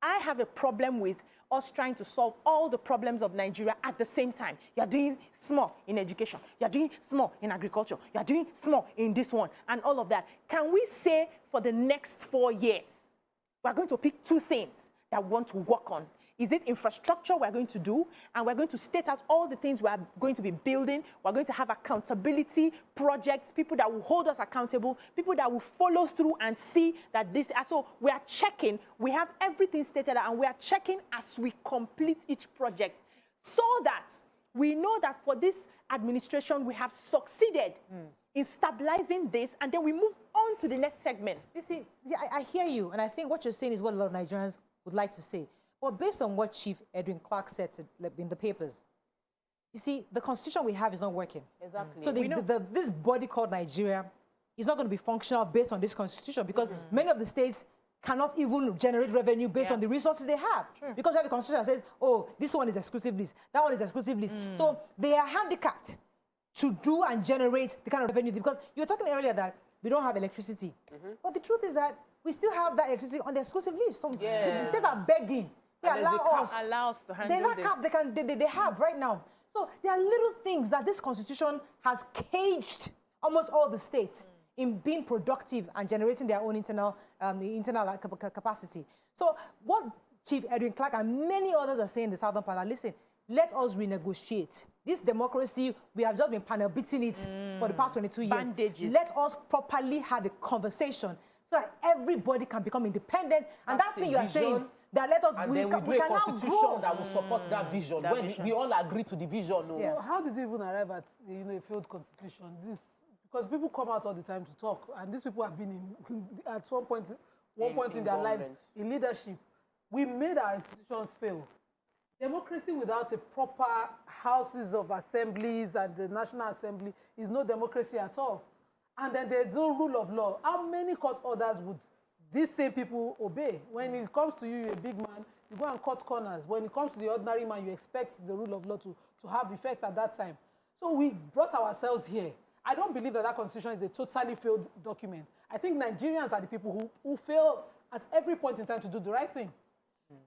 S2: I have a problem with us trying to solve all the problems of Nigeria at the same time. You're doing small in education. You're doing small in agriculture. You're doing small in this one and all of that. Can we say for the next 4 years, we're going to pick 2 things that we want to work on? Is it infrastructure we're going to do? And we're going to state out all the things we're going to be building. We're going to have accountability projects, people that will hold us accountable, people that will follow through and see that this. So we are checking. We have everything stated out, and we are checking as we complete each project so that we know that for this administration, we have succeeded in stabilizing this, and then we move on to the next segment.
S1: You see, I hear you, and I think what you're saying is what a lot of Nigerians would like to say. Well, based on what Chief Edwin Clark said in the papers, you see, the constitution we have is not working.
S4: Exactly.
S1: So this body called Nigeria is not going to be functional based on this constitution because many of the states cannot even generate revenue based on the resources they have. Sure. Because we have a constitution that says, oh, this one is exclusive list, that one is exclusive list. So they are handicapped to do and generate the kind of revenue. Because you were talking earlier that we don't have electricity. But the truth is that we still have that electricity on the exclusive list. So the states are begging. They allow us
S2: to handle
S1: this. There's a cap they have right now. So there are little things that this constitution has caged almost all the states in being productive and generating their own internal capacity. So what Chief Edwin Clark and many others are saying in the Southern Part, listen, let us renegotiate. This democracy, we have just been panel beating it for the past 22 years.
S2: Bandages.
S1: Let us properly have a conversation so that everybody can become independent. And that thing you are saying, that let us,
S4: and then we do a constitution that will support that vision. We all agree to the vision. No?
S3: Yeah. So how did you even arrive at a failed constitution? Because people come out all the time to talk, and these people have been at one point in their lives in leadership. We made our institutions fail. Democracy without a proper houses of assemblies and the National Assembly is no democracy at all. And then there's no rule of law. How many court orders would these same people obey? When it comes to you, you're a big man, you go and cut corners. When it comes to the ordinary man, you expect the rule of law to have effect at that time. So we brought ourselves here. I don't believe that constitution is a totally failed document. I think Nigerians are the people who fail at every point in time to do the right thing.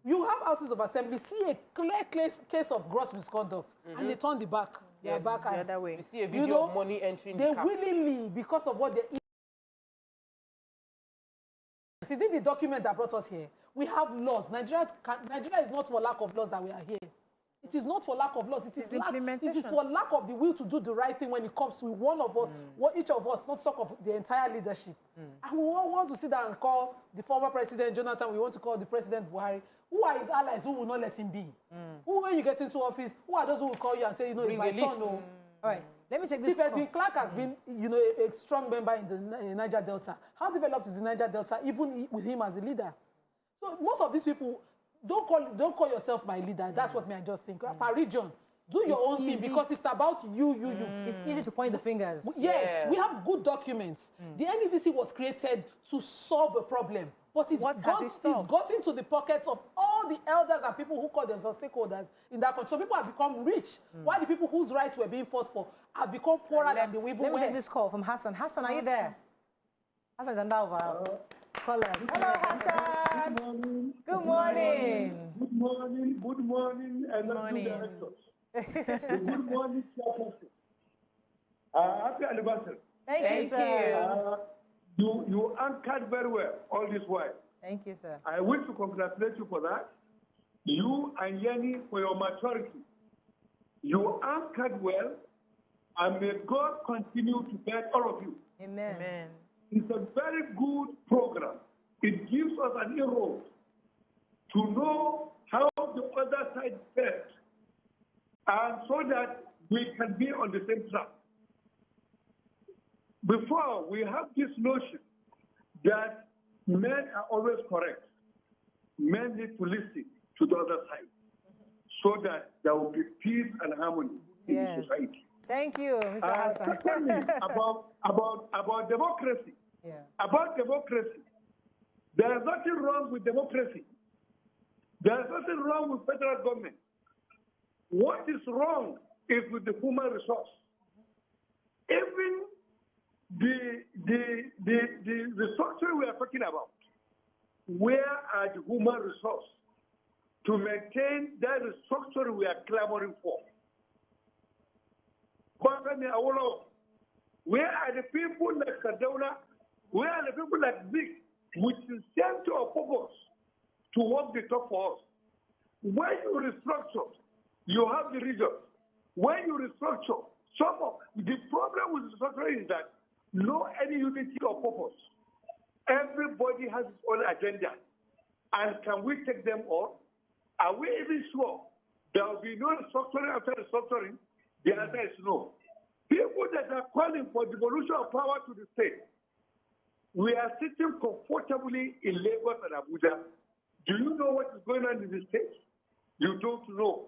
S3: You have houses of assembly, see a clear case of gross misconduct, and they turn the back.
S2: Yes, the other way.
S4: We see a video of money entering the cap.
S3: They willingly, because of what they eat. Is it the document that brought us here? We have laws. Nigeria is not for lack of laws that we are here. It is not for lack of laws. It is for lack of the will to do the right thing when it comes to one of us, each of us, not talk of the entire leadership. And we want to sit down and call the former president, Jonathan, we want to call the president Buhari. Who are his allies who will not let him be? Who, when you get into office, who are those who will call you and say, it's my turn? No.
S1: All right, let me take this.
S3: Chief Edwin Clark has been, a strong member in the Niger Delta. How developed is the Niger Delta, even with him as a leader? So most of these people, don't call yourself my leader. That's what I just think. Per region, do your own thing because it's about you.
S1: It's easy to point the fingers.
S3: Yes, we have good documents. The NDDC was created to solve a problem, but it's gotten to the pockets of all the elders and people who call themselves stakeholders in that country. So people have become rich, while the people whose rights were being fought for have become poorer than they even were.
S1: Let me take this call from Hassan. Hassan, are you there? Hassan Zandawa. Call us. Hello, Hassan. Good morning.
S5: Good morning. Good morning. And good morning. Good morning, Chairperson. Happy anniversary.
S1: Thank you, sir.
S5: You anchored very well all this while.
S1: Thank you, sir.
S5: I wish to congratulate you for that. You and Yenny for your maturity. You anchored well, and may God continue to guide all of you.
S1: Amen. Amen.
S5: It's a very good program. It gives us an inroad to know how the other side felt, and so that we can be on the same track. Before, we have this notion that men are always correct. Men need to listen to the other side so that there will be peace and harmony in the society.
S1: Thank you, Mr. Hassan.
S5: about democracy.
S1: Yeah.
S5: About democracy. There is nothing wrong with democracy. There's nothing wrong with federal government. What is wrong is with the human resource. Even the restructuring we are talking about, where are the human resource to maintain that restructuring we are clamoring for? Where are the people like Kaduna? Where are the people like this, which is sent to our purpose to work the talk for us? When you restructure, you have the results. When you restructure, the problem with restructuring is that no any unity of purpose. Everybody has its own agenda. And can we take them all? Are we even sure there will be no restructuring after restructuring? The answer is no. People that are calling for devolution of power to the state, we are sitting comfortably in Lagos and Abuja. Do you know what is going on in the state? You don't know.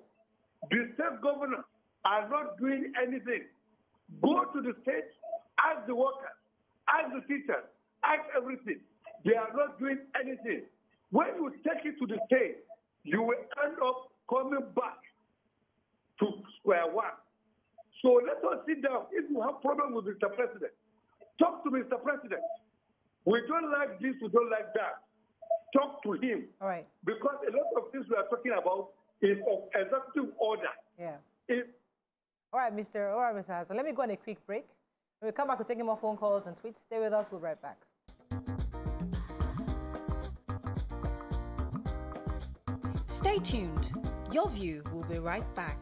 S5: The state governors are not doing anything. Go to the state, ask the workers, ask the teachers, ask everything. They are not doing anything. When you take it to the state, you will end up coming back to square one. So let us sit down. If you have problem with Mr. President, talk to Mr. President. We don't like this, we don't like that. Talk to him.
S1: All right.
S5: Because a lot of things we are talking about is of executive order.
S1: Yeah. All right, Mr. Hassan. Let me go on a quick break. When we come back, we're taking more phone calls and tweets. Stay with us. We'll be right back.
S16: Stay tuned. Your View will be right back.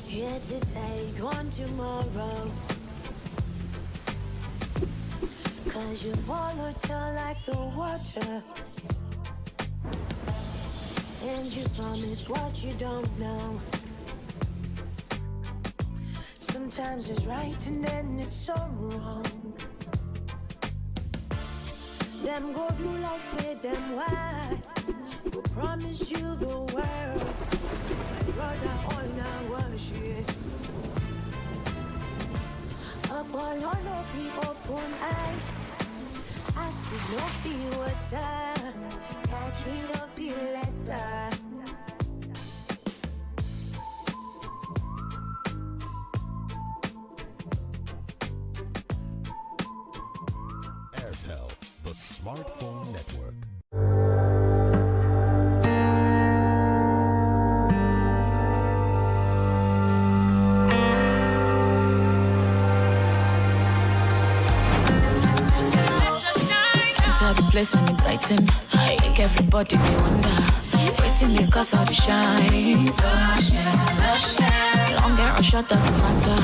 S9: Here today, gone tomorrow. 'Cause you're volatile like the water. And you promise what you don't know. Sometimes it's right and then it's so wrong. Them go do like say them why. Will promise you the world. My brother, all now worship. Upon all of the open eye. I see no feel water. Can't no be letter.
S6: Airtel, the smartphone network.
S8: The place and it brighten, make everybody be wonder. Waiting because of the shine. Lush hair, lush hair. Long hair or short doesn't matter.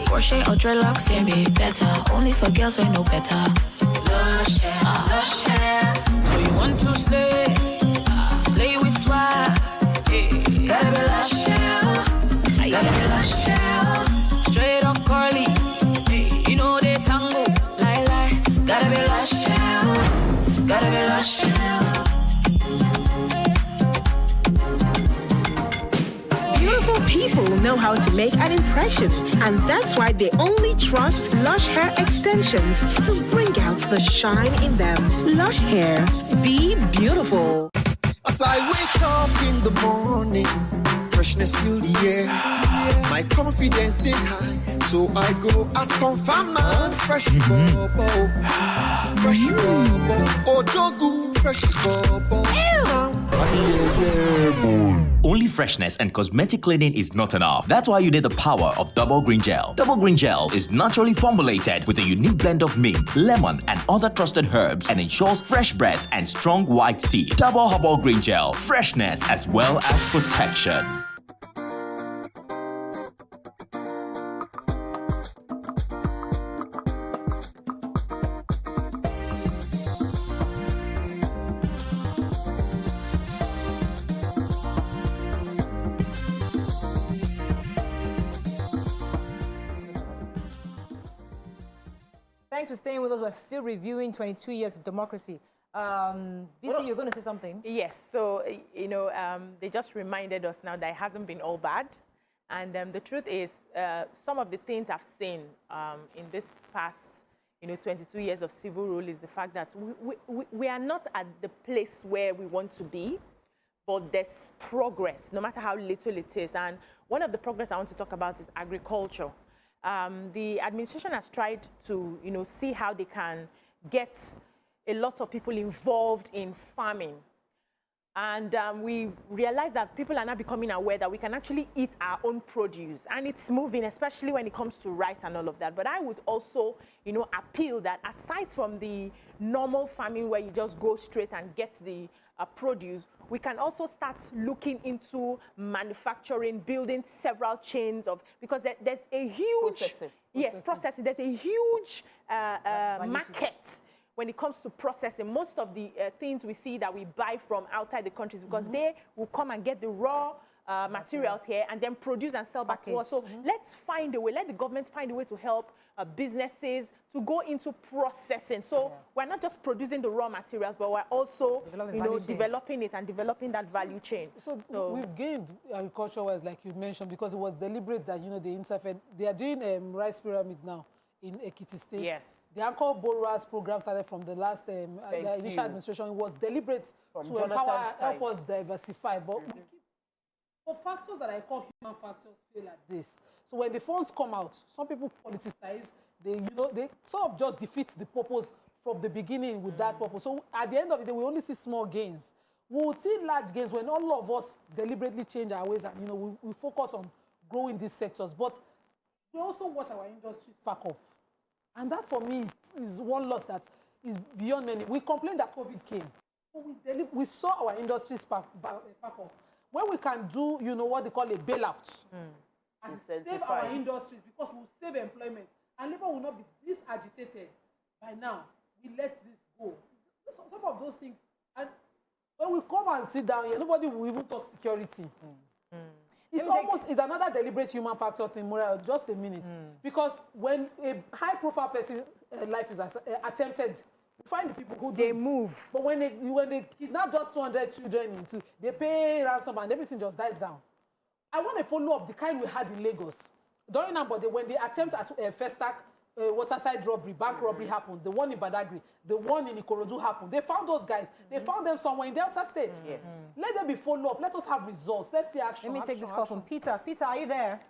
S8: Crochet or dreadlocks can be better. Only for girls we know better. Lush hair, lush hair. So you want to slay, slay with swag. Gotta be lush hair, gotta be lush hair. Straight or curly, you know they tango. Lie, lie, gotta be lush hair. Gotta be lush.
S19: Beautiful people know how to make an impression, and that's why they only trust Lush Hair Extensions to bring out the shine in them. Lush Hair, be beautiful.
S25: As I wake up in the morning, freshness fill the air. My confidence stay high, so I go as confirm man. Fresh bubble, fresh bubble, oh dogu, fresh bubble.
S27: Only freshness and cosmetic cleaning is not enough. That's why you need the power of Double Green Gel. Double Green Gel is naturally formulated with a unique blend of mint, lemon, and other trusted herbs and ensures fresh breath and strong white teeth. Double Green Gel, freshness as well as protection.
S1: Thanks for staying with us. We're still reviewing 22 years of democracy. BC, you're going to say something?
S2: Yes. So, you know, they just reminded us now that it hasn't been all bad. And the truth is, some of the things I've seen in this past 22 years of civil rule is the fact that we are not at the place where we want to be, but there's progress, no matter how little it is. And one of the progress I want to talk about is agriculture. The administration has tried to, see how they can get a lot of people involved in farming. And we realized that people are now becoming aware that we can actually eat our own produce. And it's moving, especially when it comes to rice and all of that. But I would also, appeal that aside from the normal farming where you just go straight and get the produce, we can also start looking into manufacturing, building several chains of, because there's a huge... Processing. Yes, processing. There's a huge market when it comes to processing. Most of the things we see that we buy from outside the countries, because they will come and get the raw materials here and then produce and sell back to us. So let's find a way, let the government find a way to help businesses to go into processing. So we're not just producing the raw materials, but we're also developing it and developing that value chain.
S3: So we've gained agriculture-wise, like you mentioned, because it was deliberate that, they interfere. They are doing rice pyramid now in Ekiti State. Yes. The Anchor Borrowers program started from the last the initial administration. It was deliberate to empower, help us diversify. But for factors that I call human factors fail at this. So when the funds come out, some people politicize. They sort of just defeat the purpose from the beginning with that purpose. So at the end of the day, we only see small gains. We will see large gains when all of us deliberately change our ways and we focus on growing these sectors. But we also watch our industries pack up. And that for me is one loss that is beyond many. We complained that COVID came. But we saw our industries pack up. When we can do, what they call a bailout and save our industries, because we'll save employment and labor will not be this agitated by now, we let this go. Some of those things, and when we come and sit down here, nobody will even talk security. It's another deliberate human factor thing, Muriel, just a minute. Because when a high-profile person's life is attempted, you find the people who move. But when they kidnap just 200 children, they pay ransom and everything just dies down. I want to follow up the kind we had in Lagos. During Ambode, when the attempt at Festac waterside robbery, bank robbery happened, the one in Badagry, the one in Ikorodu happened. They found those guys. They found them somewhere in Delta State. Yes. Let them be followed up. Let us have results. Let's see action.
S1: Let me take this call from Peter. Peter, are you there?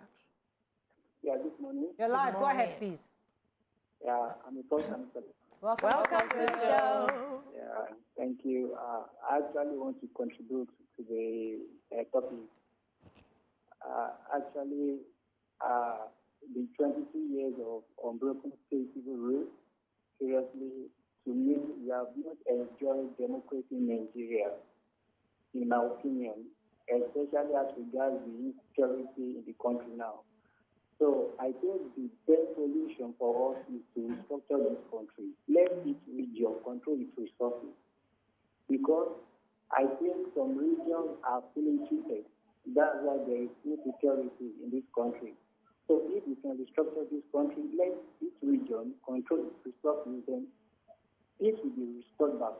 S10: Yeah, good morning.
S1: You're live. Go ahead, please.
S10: Yeah, I'm a person.
S1: Welcome to the show.
S10: Yeah, thank you. I actually want to contribute to the topic. The 22 years of unbroken state civil rule, seriously, to me, we have not enjoyed democracy in Nigeria, in my opinion, especially as regards the insecurity in the country now. So I think the best solution for us is to restructure this country. Let each region control its resources. Because I think some regions are fully treated. That's why there is insecurity in this country. So if we can restructure this country, let each region control its resources, then it will be restored back.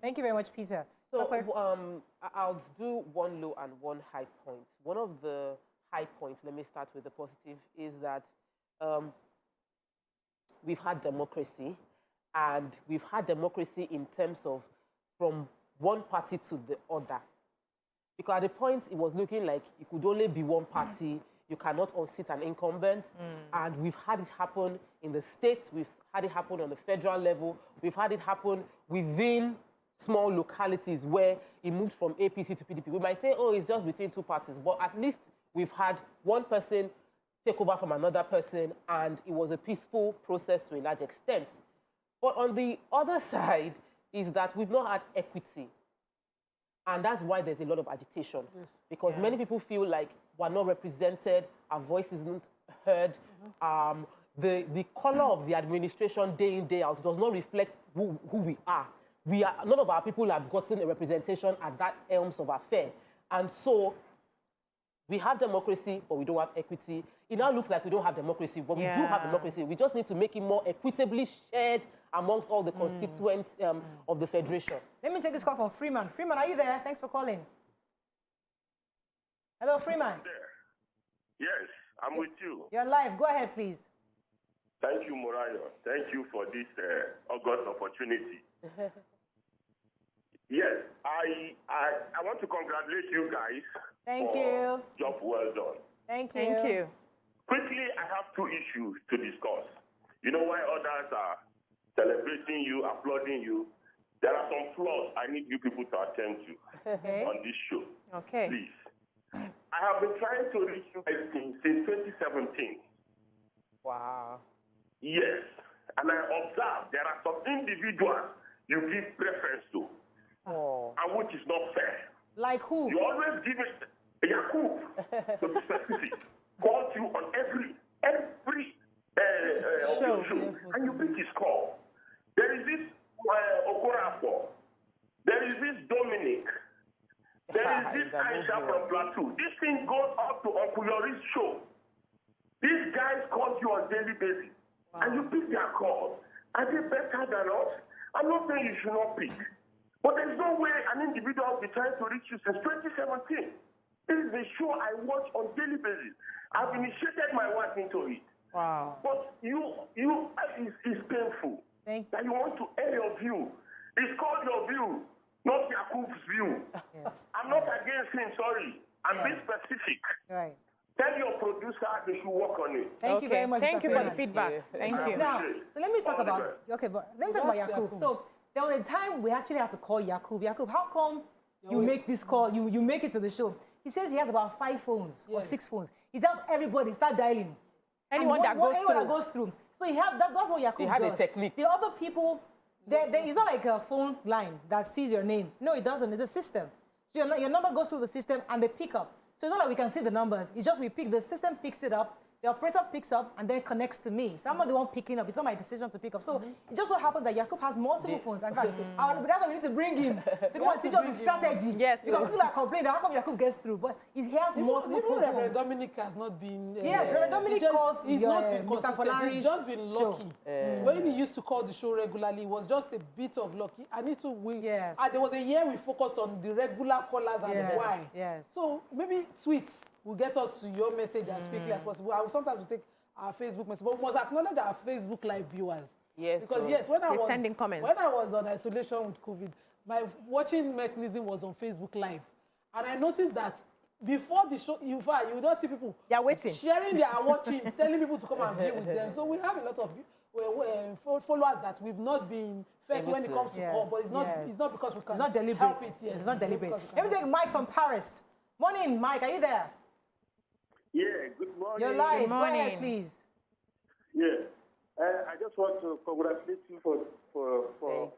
S1: Thank you very much, Peter.
S4: So I'll do one low and one high point. One of the high points, let me start with the positive, is that we've had democracy, and we've had democracy in terms of from one party to the other. Because at the point, it was looking like it could only be one party. You cannot unseat an incumbent. And we've had it happen in the states. We've had it happen on the federal level. We've had it happen within small localities where it moved from APC to PDP. We might say, oh, it's just between two parties. But at least we've had one person take over from another person, and it was a peaceful process to a large extent. But on the other side is that we've not had equity. And that's why there's a lot of agitation. Yes. Because many people feel like we're not represented, our voice isn't heard. The color of the administration day in, day out does not reflect who we are. None of our people have gotten a representation at that elms of affair. And so we have democracy, but we don't have equity. It now looks like we don't have democracy, but we do have democracy. We just need to make it more equitably shared amongst all the constituents of the Federation.
S1: Let me take this call from Freeman. Freeman, are you there? Thanks for calling. Hello, Freeman.
S11: I'm there. Yes, I'm with you.
S1: You're live. Go ahead, please.
S7: Thank you, Morayo. Thank you for this august opportunity. Yes, I want to congratulate you guys.
S1: Thank you.
S7: Job well done.
S1: Thank you.
S2: Thank you.
S7: Quickly, I have two issues to discuss. You know why others are celebrating you, applauding you? There are some flaws I need you people to attend to on this show.
S2: Okay.
S7: Please. I have been trying to reach you guys since 2017.
S4: Wow.
S7: Yes. And I observe there are some individuals you give preference to, and which is not fair.
S1: Like who?
S7: You always give it. Yakub, to be specific, calls you on every show, and you pick his call. There is this Okorafor. There is this Dominic. There is this Aisha from Plateau. This thing goes out to Uncle Yori's show. These guys call you on daily basis, and you pick their calls. Are they better than us? I'm not saying you should not pick, but there's no way an individual will be trying to reach you since 2017. This is a show I watch on daily basis. I've initiated my wife into it.
S1: Wow.
S7: But it's painful.
S1: Thank
S7: that you want to air your view. It's called your view, not Yakub's view.
S1: Yes.
S7: I'm not against him, sorry. I'm being specific.
S1: Right.
S7: Tell your producer they should work on it.
S1: Thank you very much.
S2: Thank you for the
S1: Mr.
S2: feedback. Thank you.
S1: Now, so let me talk about, but let me talk about Yakub. So there was a time we actually had to call Yakub. Yakub, how come you make this call, you make it to the show? He says he has about 5 phones or 6 phones. He tells everybody, start dialing.
S2: Anyone that goes through.
S1: So that's what Yakub does.
S4: He had a technique.
S1: The other people, it's not like a phone line that sees your name. No, it doesn't. It's a system. So your number goes through the system and they pick up. So it's not like we can see the numbers. It's just the system picks it up, the operator picks up and then connects to me. So I'm not the one picking up. It's not my decision to pick up. So it just so happens that Yakub has multiple phones. In fact, that's why we need to bring him to go and teach us his strategy.
S2: Yes.
S1: Because people are complaining that how come Yakub gets through, but he has multiple phones.
S3: Reverend Dominic has not been.
S1: Yes, Reverend Dominic calls
S3: he's not been
S1: Mr. Folari's
S3: He's just been lucky. When he used to call the show regularly, it was just a bit of lucky. I need to win.
S1: Yes.
S3: There was a year we focused on the regular callers and why.
S1: Yes.
S3: So maybe tweets will get us to your message as quickly as possible. Sometimes we take our Facebook message, but we must acknowledge our Facebook Live viewers.
S4: Yes.
S3: Because when I was
S2: sending comments.
S3: When I was on isolation with COVID, my watching mechanism was on Facebook Live, and I noticed that before the show, you don't see people
S2: waiting,
S3: sharing their watching, telling people to come and view with them. So we have a lot of followers that we've not been fed when it comes to call, but it's not because we can help it. Yes.
S1: It's not deliberate. Let me take Mike from Paris. Morning, Mike. Are you there?
S11: Yeah, good morning.
S1: You're live.
S2: Good morning.
S1: Go ahead, please.
S11: Yeah. I just want to congratulate you for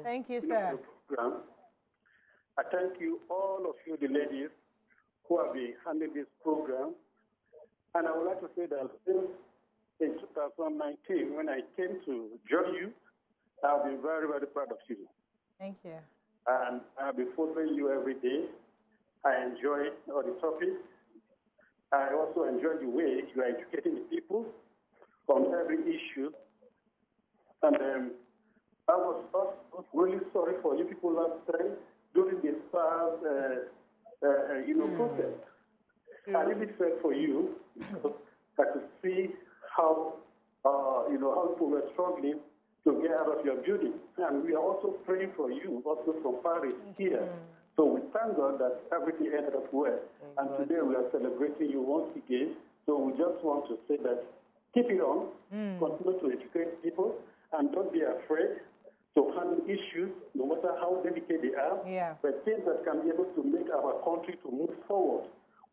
S1: Thank you, sir.
S11: The program. I thank you, all of you, the ladies, who have been handling this program. And I would like to say that since in 2019, when I came to join you, I've been very, very proud of you.
S1: Thank you.
S11: And I've been following you every day. I enjoy all the topics. I also enjoy the way you are educating the people on every issue. And I was really sorry for you people last time during this past, protest. I really felt for you because I could see how, how people were struggling to get out of your building. And we are also praying for you, also from Paris here. So we thank God that everything ended up well. And today we are celebrating you once again. So we just want to say that keep it on, continue to educate people, and don't be afraid to handle issues, no matter how delicate they are, but things that can be able to make our country to move forward.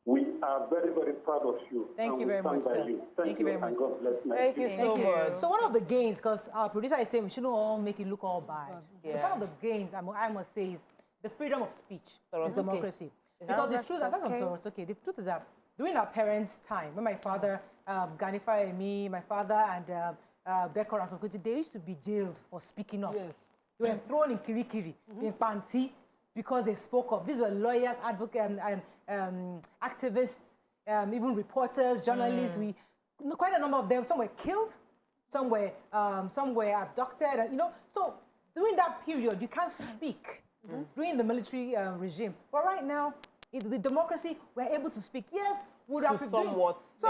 S11: We are very, very proud of you.
S1: Thank you very much, sir.
S11: Thank you very much. And God bless you.
S4: Thank you so much.
S1: So one of the gains, because our producer is saying we shouldn't all make it look all bad. So one of the gains, I must say, is the freedom of speech, is democracy. Because the truth, the truth is that during our parents' time, when my father, Ganifa Emi, my father and Beko Rasokuti, they used to be jailed for speaking up.
S3: Yes.
S1: They were thrown in Kirikiri, in Panti, because they spoke up. These were lawyers, advocates, and activists, even reporters, journalists. Quite a number of them. Some were killed, some were abducted, and So during that period, you can't speak during the military regime. But right now, in the democracy, we're able to speak. Yes, would have been somewhat it's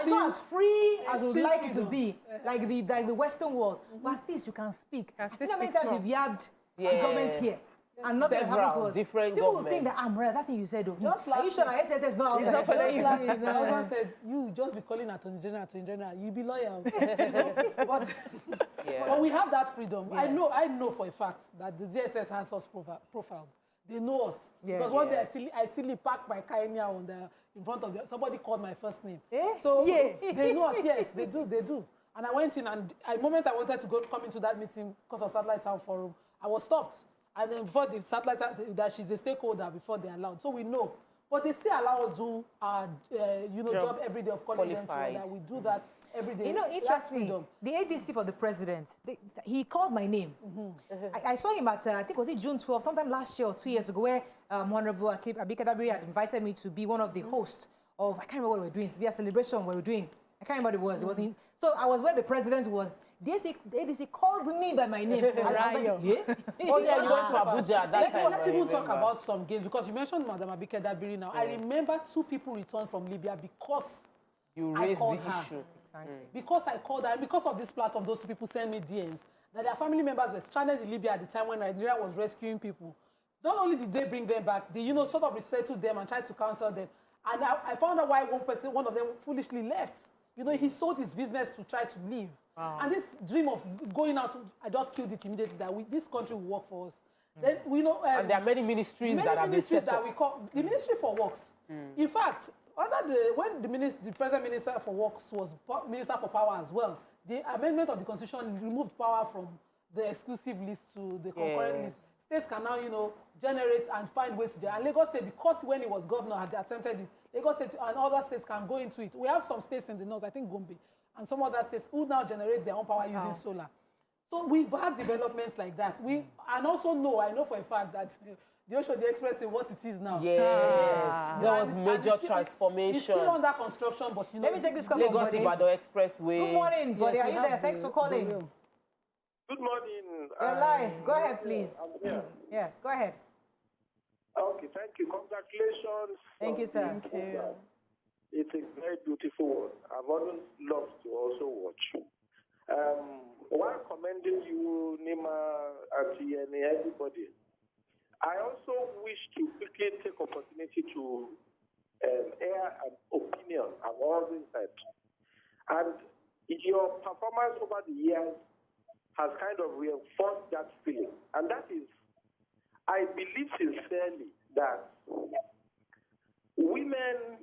S1: not as free as we would like it to be, like the Western world. But at least you can speak. You know how many times we've yabbed the government here? And nothing happened to us. People will think that I'm right. That thing you said, are you sure that SSS is not outside?
S3: My husband said, you just be calling Attorney General, you be loyal. But we have that freedom. Yes. I know for a fact that the DSS has us profiled. They know us. Because one day I silly parked my car in front of somebody called my first name. So they know us, yes, they do. And I went in, and the moment I wanted to come into that meeting because of Satellite Town Forum, I was stopped. And then before the Satellite Town said that she's a stakeholder before they're allowed. So we know. But they still allow us to do our job every day of calling them together. We do that every day.
S1: Interestingly, the ADC for the president, he called my name. I saw him at, I think, was it June 12th, sometime last year or 2 years ago, where Honorable Abike Dabiri had invited me to be one of the hosts of, I can't remember what we were doing, to be a celebration we were doing. I can't remember what it was. So I was where the president was. The ADC called me by my name. I was like,
S4: Oh, yeah, you went to Abuja at that time.
S3: Let's even talk about some games, because you mentioned Madam Abike Dabiri now. I remember 2 people returned from Libya because
S4: you raised the issue.
S3: Exactly. Because I called her, and because of this platform, those 2 people sent me DMs that their family members were stranded in Libya at the time when Nigeria was rescuing people. Not only did they bring them back, they sort of resettled them and tried to counsel them. And I found out why one of them foolishly left. He sold his business to try to live. Wow. And this dream of going out, I just killed it immediately, that this country will work for us. Then we know...
S4: and there are many ministries that have been set up.
S3: We call the Ministry for Works. In fact, when the present Minister for Works was Minister for Power as well, the amendment of the Constitution removed power from the exclusive list to the concurrent list. States can now, generate and find ways to do it. And Lagos State, because when he was governor, had attempted it, Lagos State and other states can go into it. We have some states in the north, I think Gombe, and some other states who now generate their own power using solar. So we've had developments like that. And also I know for a fact that the Oshodi Expressway, what it is now.
S4: Yes. There was major transformation.
S3: It's still under construction, but
S1: let me take this call.
S4: Lagos Ibadan Expressway.
S1: Good morning, buddy. Are you there? Thanks for calling.
S12: Good morning.
S1: You're live. Go ahead, please. Yes, go ahead.
S12: Okay, thank you. Congratulations.
S1: Thank you, sir.
S12: Thank you. It's a very beautiful one. I've always loved to also watch. While commending you, Nima, Auntie, and everybody, I also wish to quickly take opportunity to air an opinion I've always had. And your performance over the years has kind of reinforced that feeling. And that is, I believe sincerely that women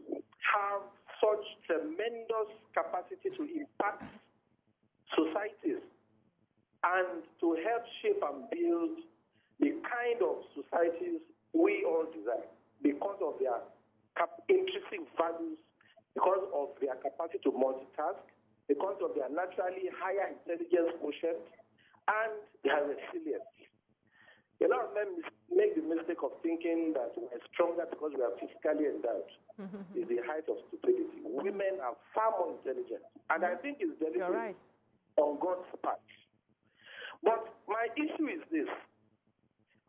S12: have such tremendous capacity to impact societies and to help shape and build the kind of societies we all desire because of their intrinsic values, because of their capacity to multitask, because of their naturally higher intelligence quotient, and their resilience. A lot of men make the mistake of thinking that we're stronger because we are physically endowed. It's the height of stupidity. Women are far more intelligent, and I think it's deliberate on God's part. But my issue is this.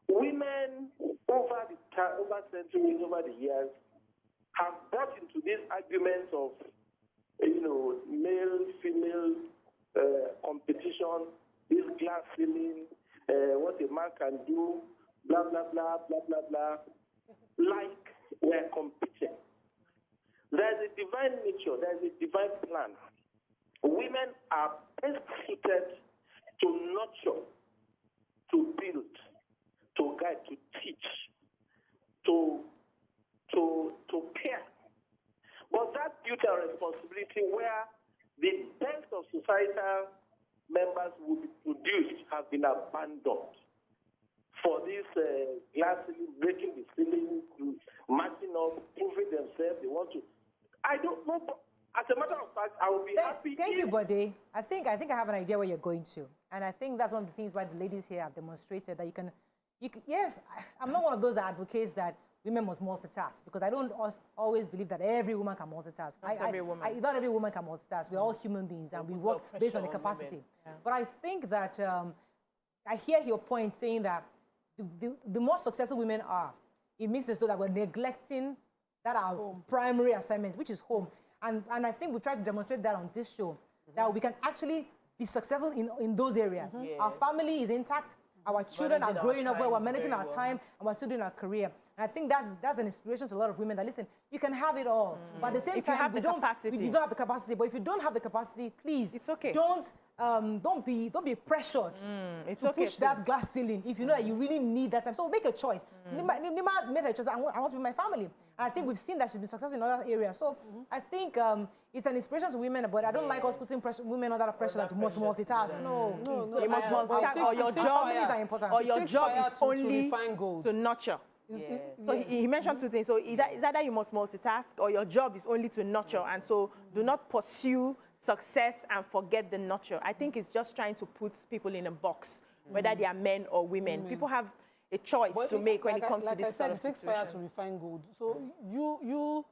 S12: Women over centuries, over the years, have brought into these arguments of, male-female competition, this glass ceiling, what a man can do, blah, blah, blah, blah, blah, blah, like we're competing. There's a divine nature, there's a divine plan. Women are best suited to nurture, to build, to guide, to teach, to care. But that duty and responsibility where the best of societal members will be produced have been abandoned for this glass ceiling, breaking the ceiling, matching up, proving themselves. They want to. I don't know, but as a matter of fact, I will be happy.
S1: Thank you, buddy. I think I have an idea where you're going to, and I think that's one of the things why the ladies here have demonstrated that you can. Yes, I'm not one of those that advocates that women must multitask, because I don't always believe that every woman can multitask. Not every woman can multitask. We're all human beings, and we work based on the capacity. Yeah. But I think that I hear your point saying that the more successful women are, it means as though that we're neglecting that are primary assignment, which is home. And I think we've tried to demonstrate that on this show, that we can actually be successful in those areas.
S4: Yes.
S1: Our family is intact, our children are growing up well, we're managing our time, and we're still doing our career. And I think that's an inspiration to a lot of women that, listen, you can have it all. But at the same time,
S2: you don't have the capacity.
S1: But if you don't have the capacity, please,
S2: it's okay.
S1: Don't be pressured to push that glass ceiling if you know that you really need that time. So make a choice. Nima made a choice. I want to be my family. And I think we've seen that she's been successful in other areas. So I think it's an inspiration to women, but I don't like us putting women under pressure to must multitask. No.
S2: You must multitask, or your job
S1: are important.
S2: Or your job is only
S3: to
S2: nurture. So he mentioned two things. So it's either you must multitask or your job is only to nurture. And so do not pursue success and forget the nurture. I think it's just trying to put people in a box, whether they are men or women. People have a choice to make when it comes to this sort of situation.
S3: It takes fire to refine gold. So you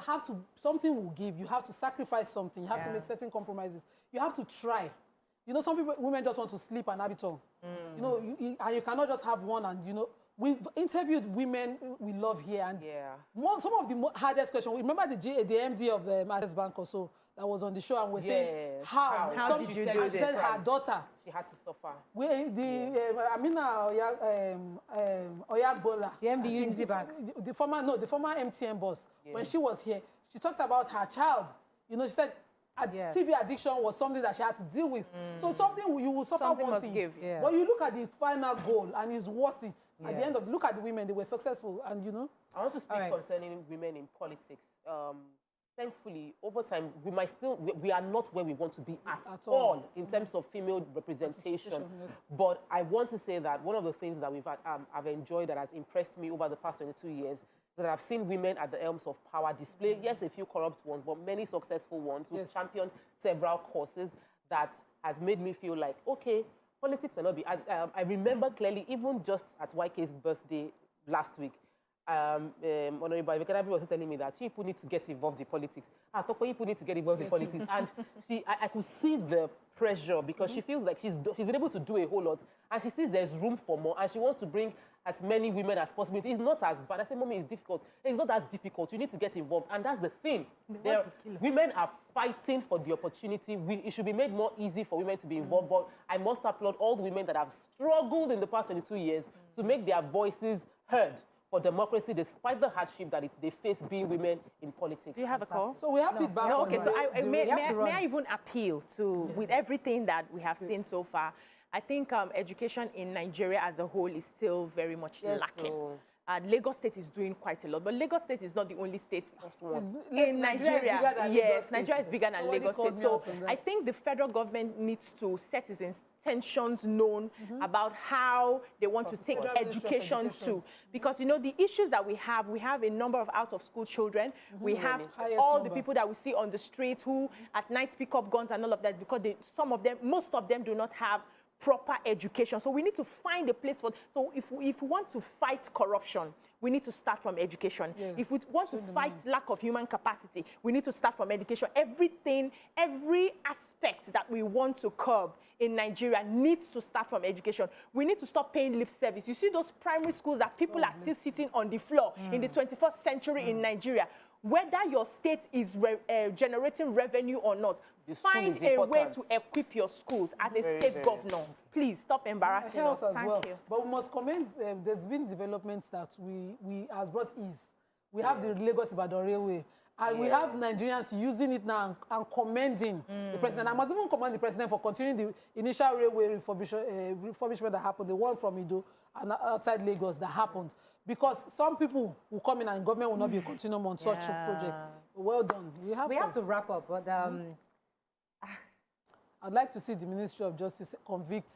S3: have to, something will give. You have to sacrifice something. You have to make certain compromises. You have to try. You know, some women just want to sleep and have it all. You know, and you cannot just have one and, you know, we've interviewed women we love here, and some of the hardest questions. Remember the MD of the Access Bank or so that was on the show, and we're saying how did you do this? She said her daughter,
S4: she had to suffer.
S3: Amina Oyagbola,
S1: the MD Unity Bank,
S3: the former MTN boss. When she was here, she talked about her child. You know, she said TV addiction was something that she had to deal with. So something you will suffer one thing. But you look at the final goal and it's worth it. At the end of, look at the women, they were successful, and you know.
S4: I want to speak concerning women in politics. Thankfully, over time, we are not where we want to be at all in terms of female representation. But I want to say that one of the things that I've enjoyed that has impressed me over the past 22 years, that I've seen women at the helms of power display, yes, a few corrupt ones, but many successful ones who've championed several causes that has made me feel like, okay, politics may not be as... I remember clearly, even just at YK's birthday last week, Honorable Ivekadabi was telling me that people need to get involved in politics. People need to get involved in politics. And I could see the pressure because she feels like she's been able to do a whole lot, and she sees there's room for more, and she wants to bring as many women as possible. It's not as bad. I say, Mommy, it's difficult. It's not as difficult. You need to get involved. And that's the thing. Women are fighting for the opportunity. It should be made more easy for women to be involved. But I must applaud all the women that have struggled in the past 22 years to make their voices heard for democracy, despite the hardship that they face being women in politics.
S2: Do you have a call?
S3: So we have feedback.
S2: Okay, so may I even appeal to, with everything that we have seen so far, I think education in Nigeria as a whole is still very much lacking. Lagos State is doing quite a lot, but Lagos State is not the only state in Nigeria. Yes, Nigeria is bigger than Lagos State. So I think the federal government needs to set its intentions known about how they want to take education to. Because, you know, the issues that we have a number of out-of-school children. We have all the people that we see on the street who at night pick up guns and all of that, because most of them do not have proper education. So we need to find a place for... So if we want to fight corruption, we need to start from education. Yes. If we want to fight lack of human capacity, we need to start from education. Every aspect that we want to curb in Nigeria needs to start from education. We need to stop paying lip service. You see those primary schools that people are still sitting on the floor in the 21st century in Nigeria. Whether your state is generating revenue or not, find a way to equip your schools as a state governor. Please stop embarrassing us. Thank you.
S3: But we must commend, there's been developments that we has brought ease. We have the Lagos-Ibadan Railway, and we have Nigerians using it now and commending the president. I must even commend the president for continuing the initial railway refurbishment that happened, the one from Ido and outside Lagos that happened. Because some people will come in and government will not be a continuum on such a project. Well done.
S1: We have to wrap up, but
S3: I'd like to see the Ministry of Justice convict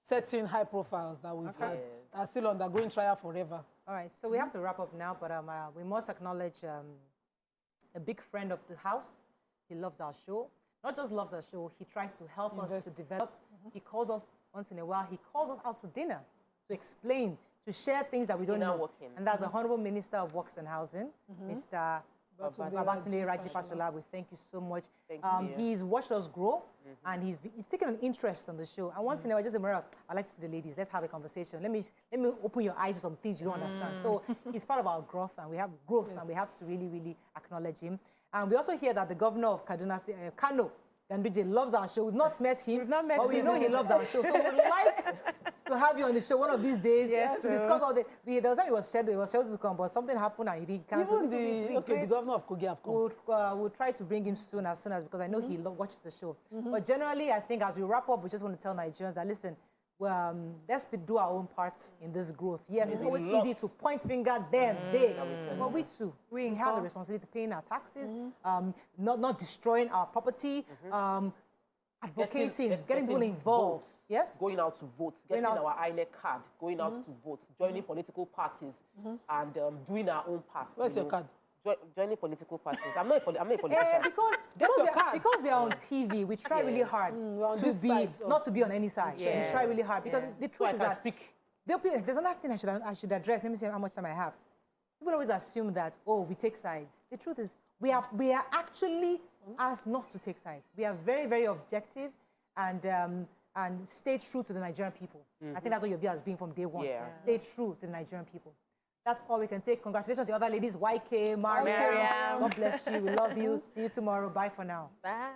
S3: certain high profiles that we've had that are still undergoing trial forever.
S1: All right, so we have to wrap up now, but we must acknowledge a big friend of the house. He loves our show. Not just loves our show, he tries to help us to develop. He calls us once in a while. He calls us out to dinner to explain, to share things that we don't know. And that's the Honorable Minister of Works and Housing, Mr. Babatunde Raji Fashola, we thank you so much.
S4: Thank you.
S1: He's watched us grow, and he's taken an interest on the show. And once in a while, just say, Mara, I like to see the ladies. Let's have a conversation. Let me open your eyes to some things you don't understand. So he's part of our growth, and we have and we have to really, really acknowledge him. And we also hear that the governor of Kaduna State, Kano, Ganduje, loves our show. We've not met him, but we know he loves our show. So we'd like to have you on the show one of these days to discuss all the there was time it was scheduled to come, but something happened and he canceled.
S3: The governor of Kogi have come.
S1: We'll try to bring him soon as because I know he watches the show. But generally, I think as we wrap up, we just want to tell Nigerians that listen, let's do our own parts in this growth. Yes, it's always easy to point finger them, but we too, we have the responsibility to paying our taxes, not destroying our property, advocating, getting people involved.
S4: Votes,
S1: yes,
S4: going out to vote, getting our INEC card, going out to vote, joining political parties, and doing our own part.
S3: Where's your card?
S4: Joining political parties. I'm not a politician.
S1: Because we are on TV, we try really hard not to be on any side. We try really hard because the truth is that there's another thing I should address. Let me see how much time I have. People always assume that we take sides. The truth is we are actually asked not to take sides. We are very, very objective and stay true to the Nigerian people. I think that's what your view has been from day one. Stay true to the Nigerian people. That's all we can take. Congratulations to the other ladies, YK, Mariam. God bless you. We love you. See you tomorrow. Bye for now.
S2: Bye.